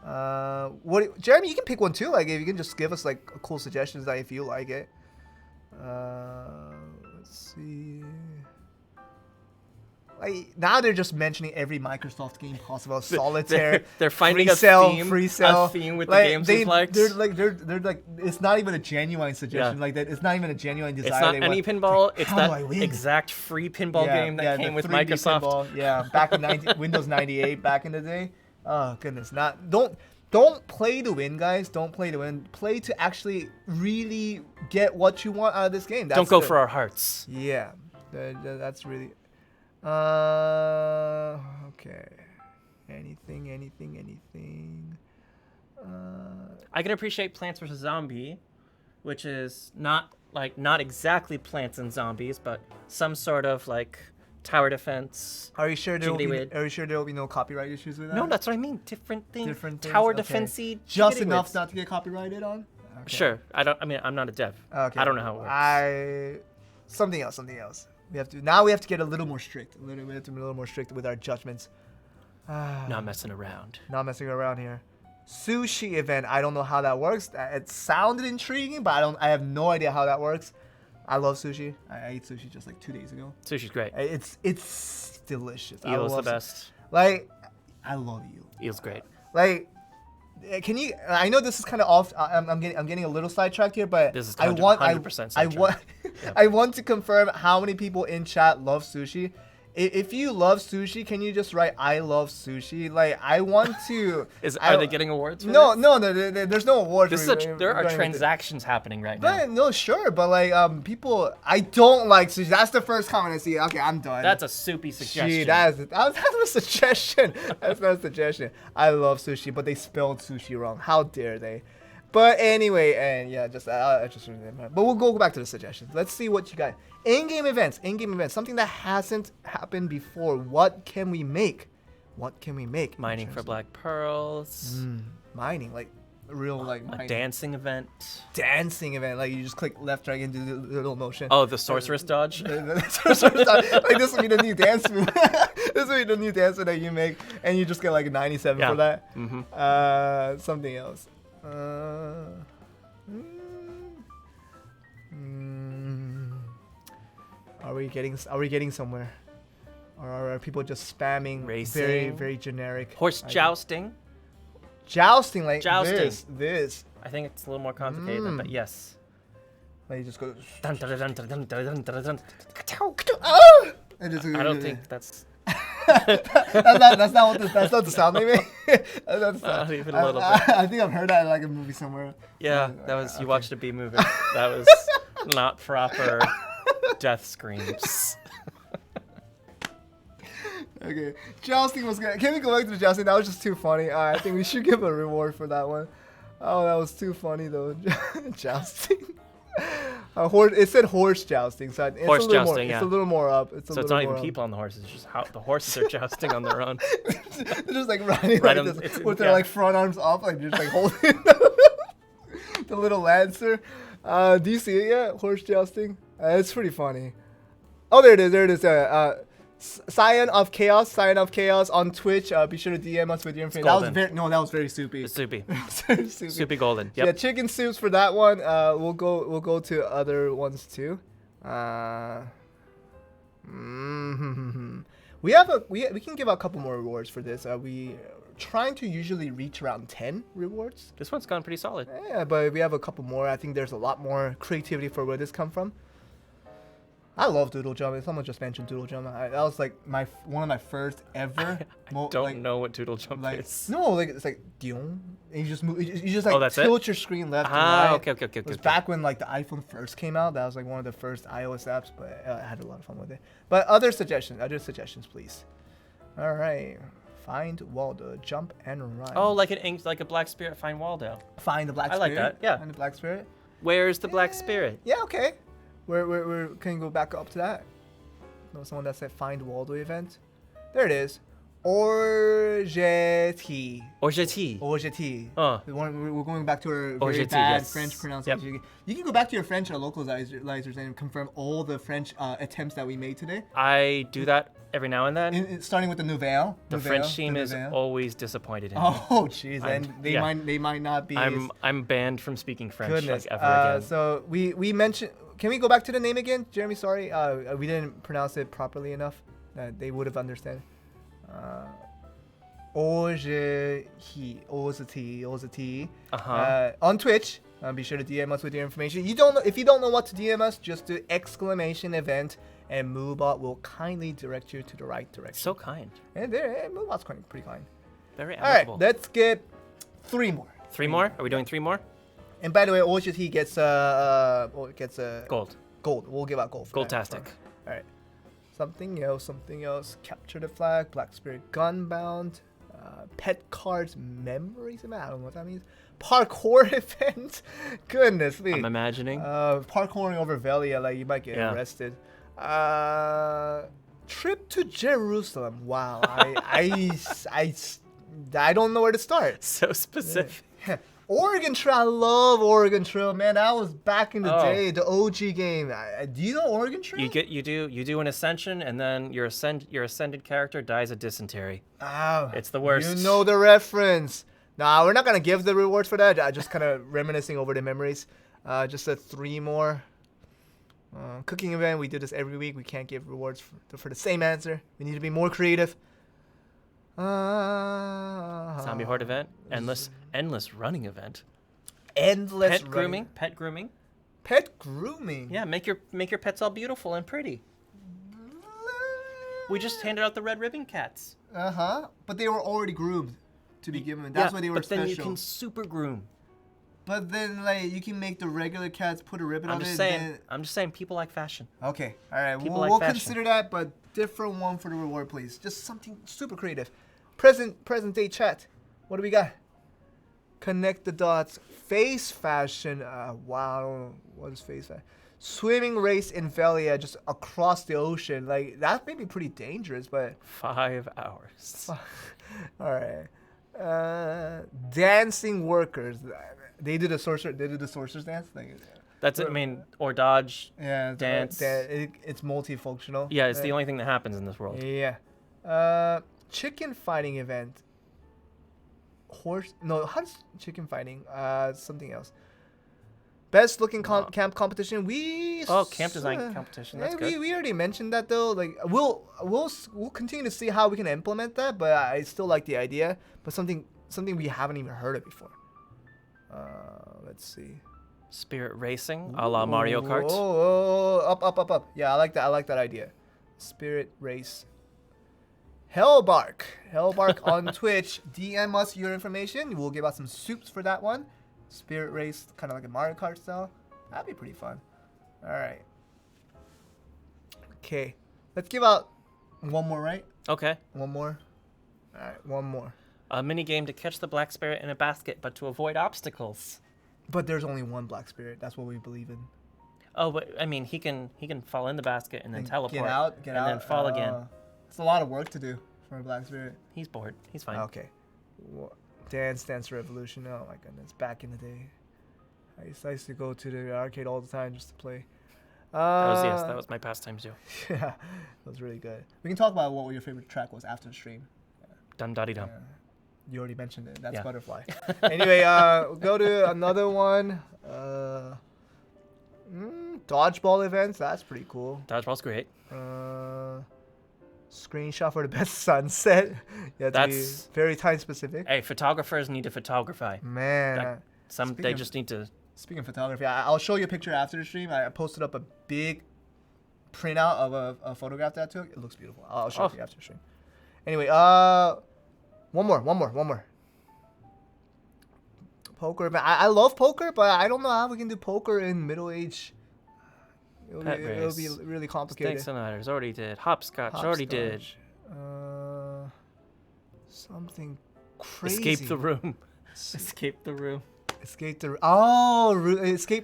Jeremy, you can pick one too. Like if you can just give us like cool suggestions that if you like it. Let's see. Like now they're just mentioning every Microsoft game possible. Solitaire. They're finding free a cell, theme, free cell. a theme with the games we've liked. They're like it's not even a genuine suggestion. Yeah. Like that, it's not even a genuine desire. It's not they any want. pinball. Like, It's how do I that win? exact free pinball game that came the with 3D Microsoft. pinball. Yeah, back in Windows 98, back in the day. Oh goodness, don't play to win, guys. Don't play to win. Play to actually really get what you want out of this game. Don't go for our hearts. Yeah, that's really. Okay. Anything. I can appreciate Plants vs Zombie, which is not exactly Plants and Zombies, but some sort of like tower defense. Are you sure there Jiggly will be no copyright issues with that? No, that's what I mean. Different things. Different things, Tower okay. defensey. Just jiggly enough wits. not to get copyrighted on. Okay. Sure. I'm not a dev. Okay. I don't know how it works. Something else. We have to get a little more strict. We have to be a little more strict with our judgments. Not messing around. Not messing around here. Sushi event. I don't know how that works. It sounded intriguing, but I have no idea how that works. I love sushi. I ate sushi just like 2 days ago. Sushi's great. It's delicious. Eel's the best. Like, I love eel. Eel's great. Like, can you? I know this is kind of off. I'm getting a little sidetracked here, but This is I want 100% I want sidetracked. I want to confirm how many people in chat love sushi. if you love sushi, can you just write "I love sushi"? Like, I want to. Are they getting awards? For No, this? no, there's no awards. There are transactions happening right now. But no, sure, but like people, I don't like sushi. That's the first comment I see. Okay, I'm done. That's a soupy suggestion. Gee, that's a suggestion. That's not a suggestion. I love sushi, but they spelled sushi wrong. How dare they? But anyway, and yeah, but we'll go back to the suggestions. Let's see what you got. In-game events, something that hasn't happened before. What can we make? Mining for black pearls. Mining, like real like A mining. dancing event. Like you just click left, right, and do the little motion. Oh, the sorceress dodge. Like this will be the new dance move. This will be the new dance move that you make, and you just get like a 97 for that. Mm-hmm. Something else. Are we getting somewhere? Or are people just spamming Racing. very, very generic? Horse jousting. Jousting, like Jousting. this. I think it's a little more complicated, but yes. Like you just go. Dun, dun, dun, dun, dun, dun, dun, dun. And just, I don't think that's that's not the sound they make. That's not the sound. not even a little bit. I think I've heard that in like a movie somewhere. Yeah, that was you watched a B movie. That was not proper death screams. Okay, jousting was good. Can we go back to the jousting? That was just too funny. I think we should give a reward for that one. Oh, that was too funny though. Jousting. It said horse jousting, so it's Horse a little jousting, more, yeah. It's a little more up. So it's not even people on the horses; it's just how the horses are jousting on their own. They're just like riding Right like on- this, it's- with their yeah. like front arms up, like just like holding the little lancer. Do you see it yet? Horse jousting. It's pretty funny. Oh, there it is. Scion of Chaos on Twitch. Be sure to DM us with your information. That was very soupy. It's soupy, Very soupy. soupy golden. Yep. Yeah, chicken soups for that one. We'll go to other ones too. We can give out a couple more rewards for this. We trying to usually reach around 10 rewards. This one's gone pretty solid. Yeah, but we have a couple more. I think there's a lot more creativity for where this come from. I love Doodle Jump. Someone just mentioned Doodle Jump. That was like one of my first ever. Don't know what doodle jump like is. no, like it's like and you just move. You just like that's tilt your screen left and Ah, right. okay. It was back when like the iPhone first came out. That was like one of the first iOS apps, but I had a lot of fun with it. But other suggestions, please. All right, find Waldo, jump and run. Oh, like a black spirit find Waldo. Find the black I spirit. like that, yeah. Find the black spirit. Where's the black spirit? Yeah, okay. Where can you go back up to that? No, someone that said find Waldo event. There it is. Orgetti. Orgetti. We're going back to our very Orgetti, bad yes. French pronunciation. Yep. You can go back to your French localizers and confirm all the French attempts that we made today. I do that every now and then. Starting with the nouvelle. The French team is always disappointed in me. Oh, jeez, and they might not be. I'm banned from speaking French Goodness. like ever again. So we mentioned. Can we go back to the name again, Jeremy? Sorry, we didn't pronounce it properly enough. They would have understood. Orgetti. On Twitch. Be sure to DM us with your information. If you don't know what to DM us, just do exclamation event, and Moobot will kindly direct you to the right direction. So kind. And Moobot's pretty kind. Very All right, amicable. let's get 3 more. 3 more? Are we doing 3 more? And by the way, Orgetti gets Gold. Gold. We'll give out gold. For that. Goldtastic. All right. Something else. Capture the flag. Black Spirit Gunbound. Pet cards memories. I don't know what that means. Parkour event. Goodness me. I'm imagining. Parkouring over Velia, like you might get arrested. Trip to Jerusalem. Wow. I don't know where to start. So specific. Yeah. Oregon Trail. I love Oregon Trail, man. That was back in the day, the OG game. Do you know Oregon Trail? You do an ascension, and then your ascended character dies of dysentery. Oh, it's the worst. You know the reference. Nah, we're not gonna give the rewards for that. I just kind of reminiscing over the memories. Just 3 more. Cooking event. We do this every week. We can't give rewards for the same answer. We need to be more creative. Zombie horde event. Endless running event. Endless pet grooming. Pet grooming. Pet grooming. Yeah, make your pets all beautiful and pretty. We just handed out the red ribbon cats. But they were already groomed to be given. That's why they were but special. then you can super groom. But then, like, you can make the regular cats put a ribbon on it. I'm just saying, people like fashion. Okay, all right. People We'll like fashion. consider that, but different one for the reward, please. Just something super creative. Present day chat. What do we got? Connect the dots. Face fashion. Wow. What is face fashion? Swimming race in Velia, just across the ocean. Like, that may be pretty dangerous, but 5 hours. all right. Dancing workers. They did the sorcerer's dance. Like, That's it. I mean, or dodge. yeah, dance. It's multifunctional. Yeah, it's the only thing that happens in this world. Yeah. Chicken fighting event. No, how does chicken fighting? Something else. Best looking camp competition. Camp design competition. That's good. We already mentioned that though. Like we'll continue to see how we can implement that, but I still like the idea. But something we haven't even heard of before. Let's see. Spirit racing, a la Mario Kart. Up. Yeah, I like that idea. Spirit race. Hellbark on Twitch. DM us your information. We'll give out some soups for that one. Spirit race, kind of like a Mario Kart style. That'd be pretty fun. All right. Okay, let's give out one more, right? Okay. One more. All right, one more. A mini game to catch the black spirit in a basket, but to avoid obstacles. But there's only one black spirit. That's what we believe in. Oh, but I mean, he can fall in the basket and then teleport. Get out. and then fall again. It's a lot of work to do for a black spirit. He's bored. He's fine. Okay. Dance Revolution. Oh my goodness. Back in the day. I used to go to the arcade all the time just to play. That was my pastime too. Yeah, that was really good. We can talk about what your favorite track was after the stream. Dum dotty dum. You already mentioned it. That's Yeah. Butterfly. Anyway, go to another one. Dodgeball events. That's pretty cool. Dodgeball's great. Screenshot for the best sunset. You have to be That's- very time specific. Hey, photographers need to photography. Man. They just need to. Speaking of photography, I'll show you a picture after the stream. I posted up a big printout of a photograph that I took. It looks beautiful. I'll show it to you after the stream. Anyway, one more. Poker event. I love poker, but I don't know how we can do poker in middle age. It'll be really complicated. Snakes and ladders already did. Hopscotch already did. Something crazy. Escape the room. Escape the room. Escape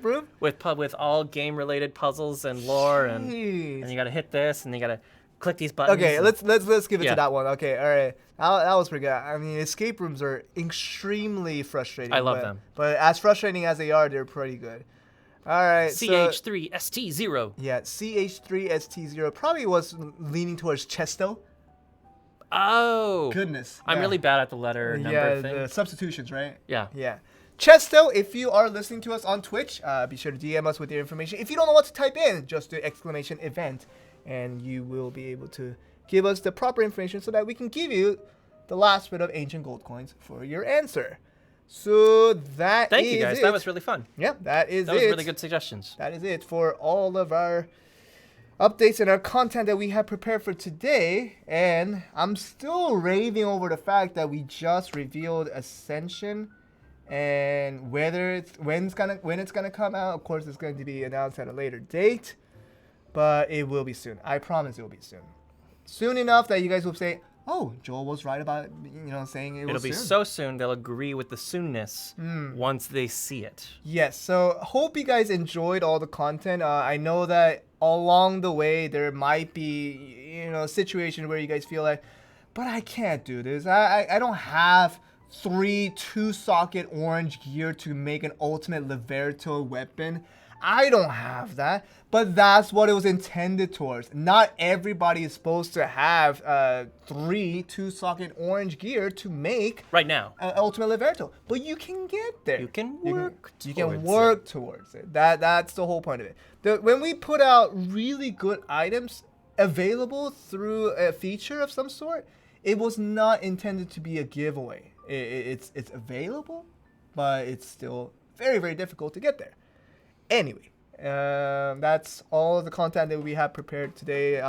room With all game related puzzles and lore and you gotta hit this and you gotta click these buttons. Okay, let's give it Yeah. to that one. Okay, all right. That was pretty good. I mean, escape rooms are extremely frustrating. I love them. But as frustrating as they are, they're pretty good. All right. CH3ST0. Yeah, CH3ST0 probably was leaning towards Chesto. Oh. Goodness. I'm really bad at the letter number thing. The substitutions, right? Yeah. Yeah. Chesto, if you are listening to us on Twitch, be sure to DM us with your information. If you don't know what to type in, just do exclamation event, and you will be able to give us the proper information so that we can give you the last bit of ancient gold coins for your answer. So Thank you guys. That was really fun. Yeah, that was really good suggestions. That is it for all of our updates and our content that we have prepared for today. And I'm still raving over the fact that we just revealed Ascension, and when it's gonna come out. Of course, it's going to be announced at a later date, but it will be soon. I promise it will be soon. Soon enough that you guys will say, "Oh, Joel was right about saying it was soon." It'll be so soon they'll agree with the soonness once they see it. Yes, so hope you guys enjoyed all the content. I know that along the way there might be a situation where you guys feel like, but I can't do this. I don't have 3 2-socket orange gear to make an ultimate Liberto weapon. I don't have that, but that's what it was intended towards. Not everybody is supposed to have 3 2-socket orange gear to make Right now. ultimate Liberto, but you can get there. You can work towards it. That's the whole point of it. When we put out really good items available through a feature of some sort, it was not intended to be a giveaway. It's available, but it's still very, very difficult to get there. Anyway, that's all of the content that we have prepared today.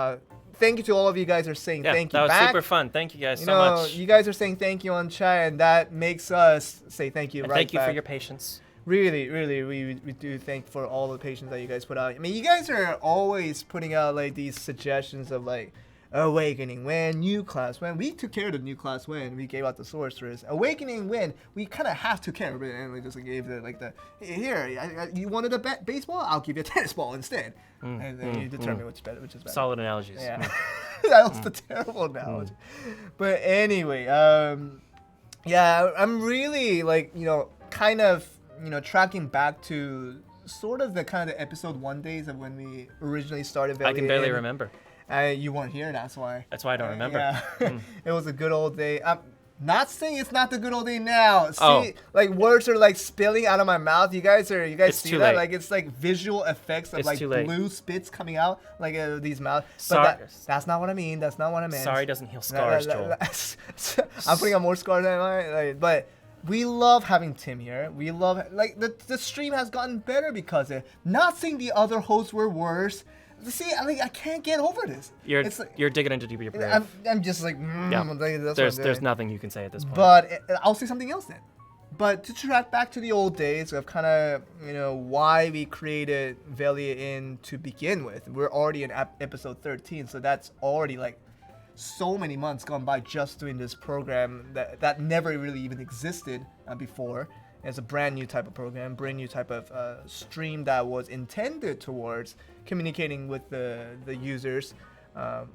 thank you to all of you guys who are saying thank you that was back. super fun. Thank you guys You so know, much. you guys are saying thank you on chat, and that makes us say thank you And right thank you back. for your patience. Really, we do thank for all the patience that you guys put out. I mean, you guys are always putting out like these suggestions of like Awakening when, New Class when. We took care of the New Class when. We gave out the Sorceress. Awakening when, we kind of have to care, and we just gave the like the here. You wanted a baseball? I'll give you a tennis ball instead, and then you determine which is better. Solid analogies. Yeah, that was the terrible analogy. But anyway, yeah, I'm really like kind of tracking back to sort of the kind of the episode 1 days of when we originally started Velia I can barely Inn. remember. You weren't here, that's why. That's why I don't remember. Yeah. It was a good old day. I'm not saying it's not the good old day now. See, Oh. like words are like spilling out of my mouth. You guys It's see too that? late. Like it's like visual effects of It's like too late. blue spits coming out like these mouths. Sorry. But that's not what I mean. That's not what I meant. Sorry doesn't heal scars, Joel. I'm putting on more scars than I like, but we love having Tim here. We love like the stream has gotten better because of it. Not saying the other hosts were worse. See, I can't get over this. You're digging into deeper grave. I'm just like, Yeah. that's There's nothing you can say at this point. But I'll say something else then. But to track back to the old days of kind of why we created Velia Inn to begin with. We're already in episode 13, so that's already like so many months gone by just doing this program that never really even existed before. It's a brand new type of program, brand new type of stream that was intended towards communicating with the users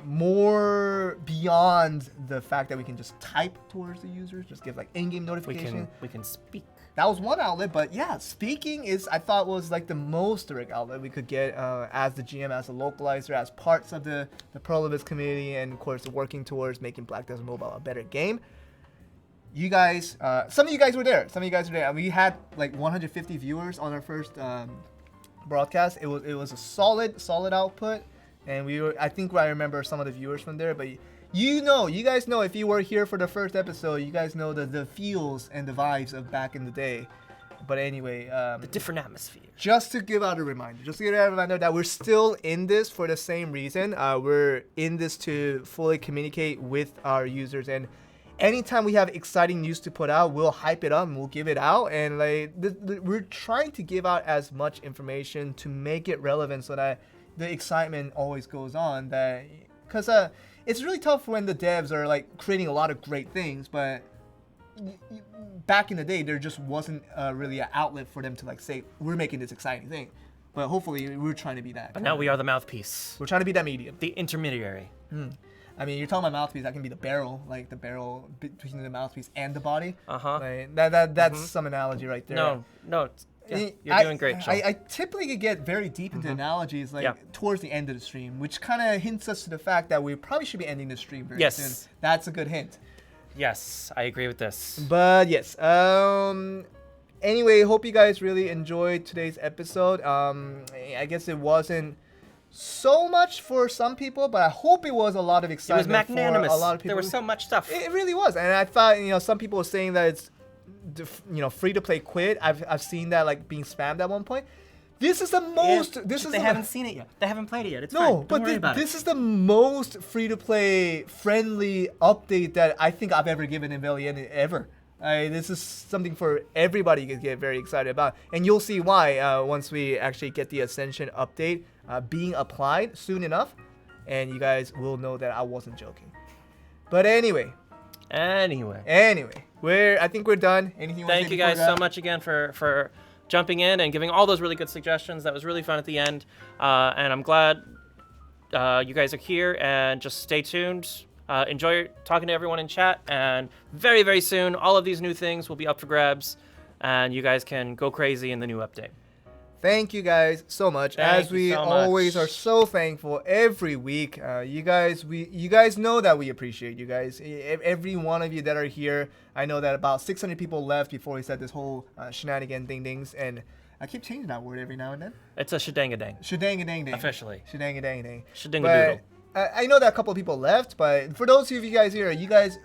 more beyond the fact that we can just type towards the users, just give like in-game notification. we can speak. That was one outlet, but yeah, speaking I thought was like the most direct outlet we could get as the GM, as a localizer, as parts of the Prolibus community, and of course working towards making Black Desert Mobile a better game. You guys, some of you guys were there. We had like 150 viewers on our first broadcast. It was a solid output, and I think I remember some of the viewers from there. But you guys know if you were here for the first episode, you guys know the feels and the vibes of back in the day. But anyway, The different atmosphere. just to give out a reminder that we're still in this for the same reason. We're in this to fully communicate with our users, and anytime we have exciting news to put out, we'll hype it up and we'll give it out. And like we're trying to give out as much information to make it relevant so that the excitement always goes on. Because it's really tough when the devs are like creating a lot of great things, but back in the day there just wasn't really an outlet for them to like say we're making this exciting thing. But hopefully we're trying to be that. But now we are the mouthpiece. We're trying to be that medium. The intermediary. I mean, you're talking about mouthpiece. That can be the barrel, like the barrel between the mouthpiece and the body. Uh-huh. Like, that's some analogy right there. No. You're doing great, Joel. I typically get very deep into analogies like towards the end of the stream, which kind of hints us to the fact that we probably should be ending the stream very soon. That's a good hint. Yes, I agree with this. But yes. Anyway, hope you guys really enjoyed today's episode. I guess it wasn't so much for some people, but I hope it was a lot of It was excitement magnanimous. for a lot of people. There was so much stuff. It really was, and I thought some people were saying that it's free to play quit. I've seen that like being spammed at one point. This is the most. They haven't seen it yet. They haven't played it yet. It's no, fine. Don't but worry about this is the most free to play friendly update that I think I've ever given in Velia Inn ever. This is something for everybody to get very excited about, and you'll see why once we actually get the Ascension update being applied soon enough, and you guys will know that I wasn't joking. But anyway, I think we're done. Anything you want to Thank say you before guys we so wrap? much again for jumping in and giving all those really good suggestions. That was really fun at the end, and I'm glad you guys are here. And just stay tuned. Enjoy talking to everyone in chat, and very, very soon, all of these new things will be up for grabs, and you guys can go crazy in the new update. Thank you guys so much. Thank As you we so always much. are so thankful every week. You guys know that we appreciate you guys. Every one of you that are here. I know that about 600 people left before we said this whole shenanigan ding-dings, and I keep changing that word every now and then. It's a shedanga-dang. Shedanga-dang-dang. Officially. Shedanga-dang-dang. Shedanga-doodle. I know that a couple of people left, but for those of you guys here, you guys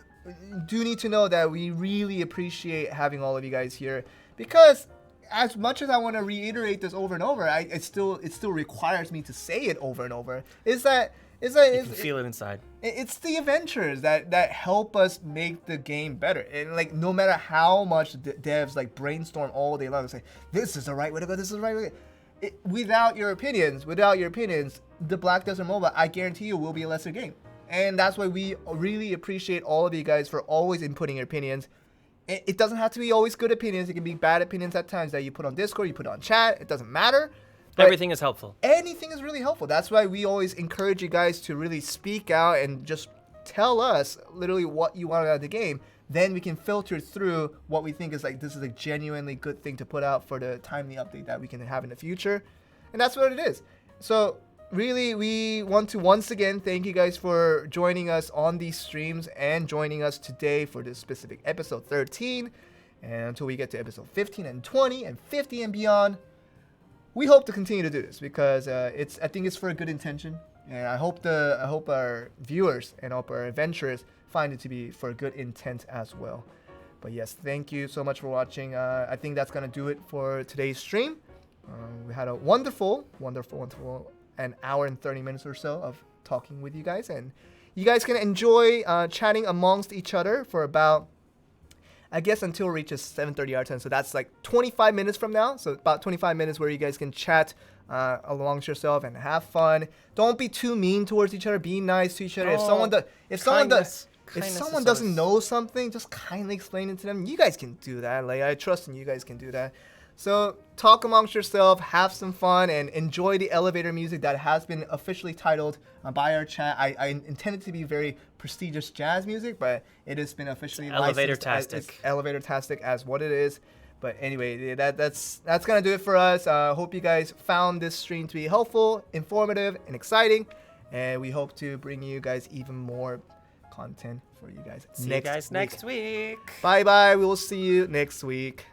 do need to know that we really appreciate having all of you guys here, because as much as I want to reiterate this over and over, it still requires me to say it over and over, is that It's like You can feel it inside. it's the adventures that help us make the game better. And like no matter how much devs like brainstorm all day long and say this is the right way to go, this is the right way. Without your opinions, the Black Desert Mobile, I guarantee you, will be a lesser game. And that's why we really appreciate all of you guys for always inputting your opinions. It doesn't have to be always good opinions. It can be bad opinions at times that you put on Discord, you put on chat. It doesn't matter. But Everything is helpful. anything is really helpful. That's why we always encourage you guys to really speak out and just tell us literally what you want out of the game. Then we can filter through what we think is like this is a genuinely good thing to put out for the timely update that we can have in the future. And that's what it is. So really, we want to once again thank you guys for joining us on these streams and joining us today for this specific episode 13. And until we get to episode 15 and 20 and 50 and beyond, we hope to continue to do this because I think it's for a good intention, and I hope our viewers and hope our adventurers find it to be for a good intent as well. But yes, thank you so much for watching. I think that's gonna do it for today's stream. We had a wonderful an hour and 30 minutes or so of talking with you guys, and you guys can enjoy chatting amongst each other for about, I guess, until it reaches 7:30 our time. So that's like 25 minutes from now. So about 25 minutes where you guys can chat amongst yourself and have fun. Don't be too mean towards each other. Be nice to each other. If someone doesn't know something, just kindly explain it to them. You guys can do that. Like, I trust in you guys can do that. So talk amongst yourself, have some fun, and enjoy the elevator music that has been officially titled by our chat. I intended to be very prestigious jazz music, but it has been officially elevator-tastic. Elevator-tastic as what it is. But anyway, that's gonna do it for us. Hope you guys found this stream to be helpful, informative, and exciting. And we hope to bring you guys even more content for you guys. See you guys next week. Bye bye. We will see you next week.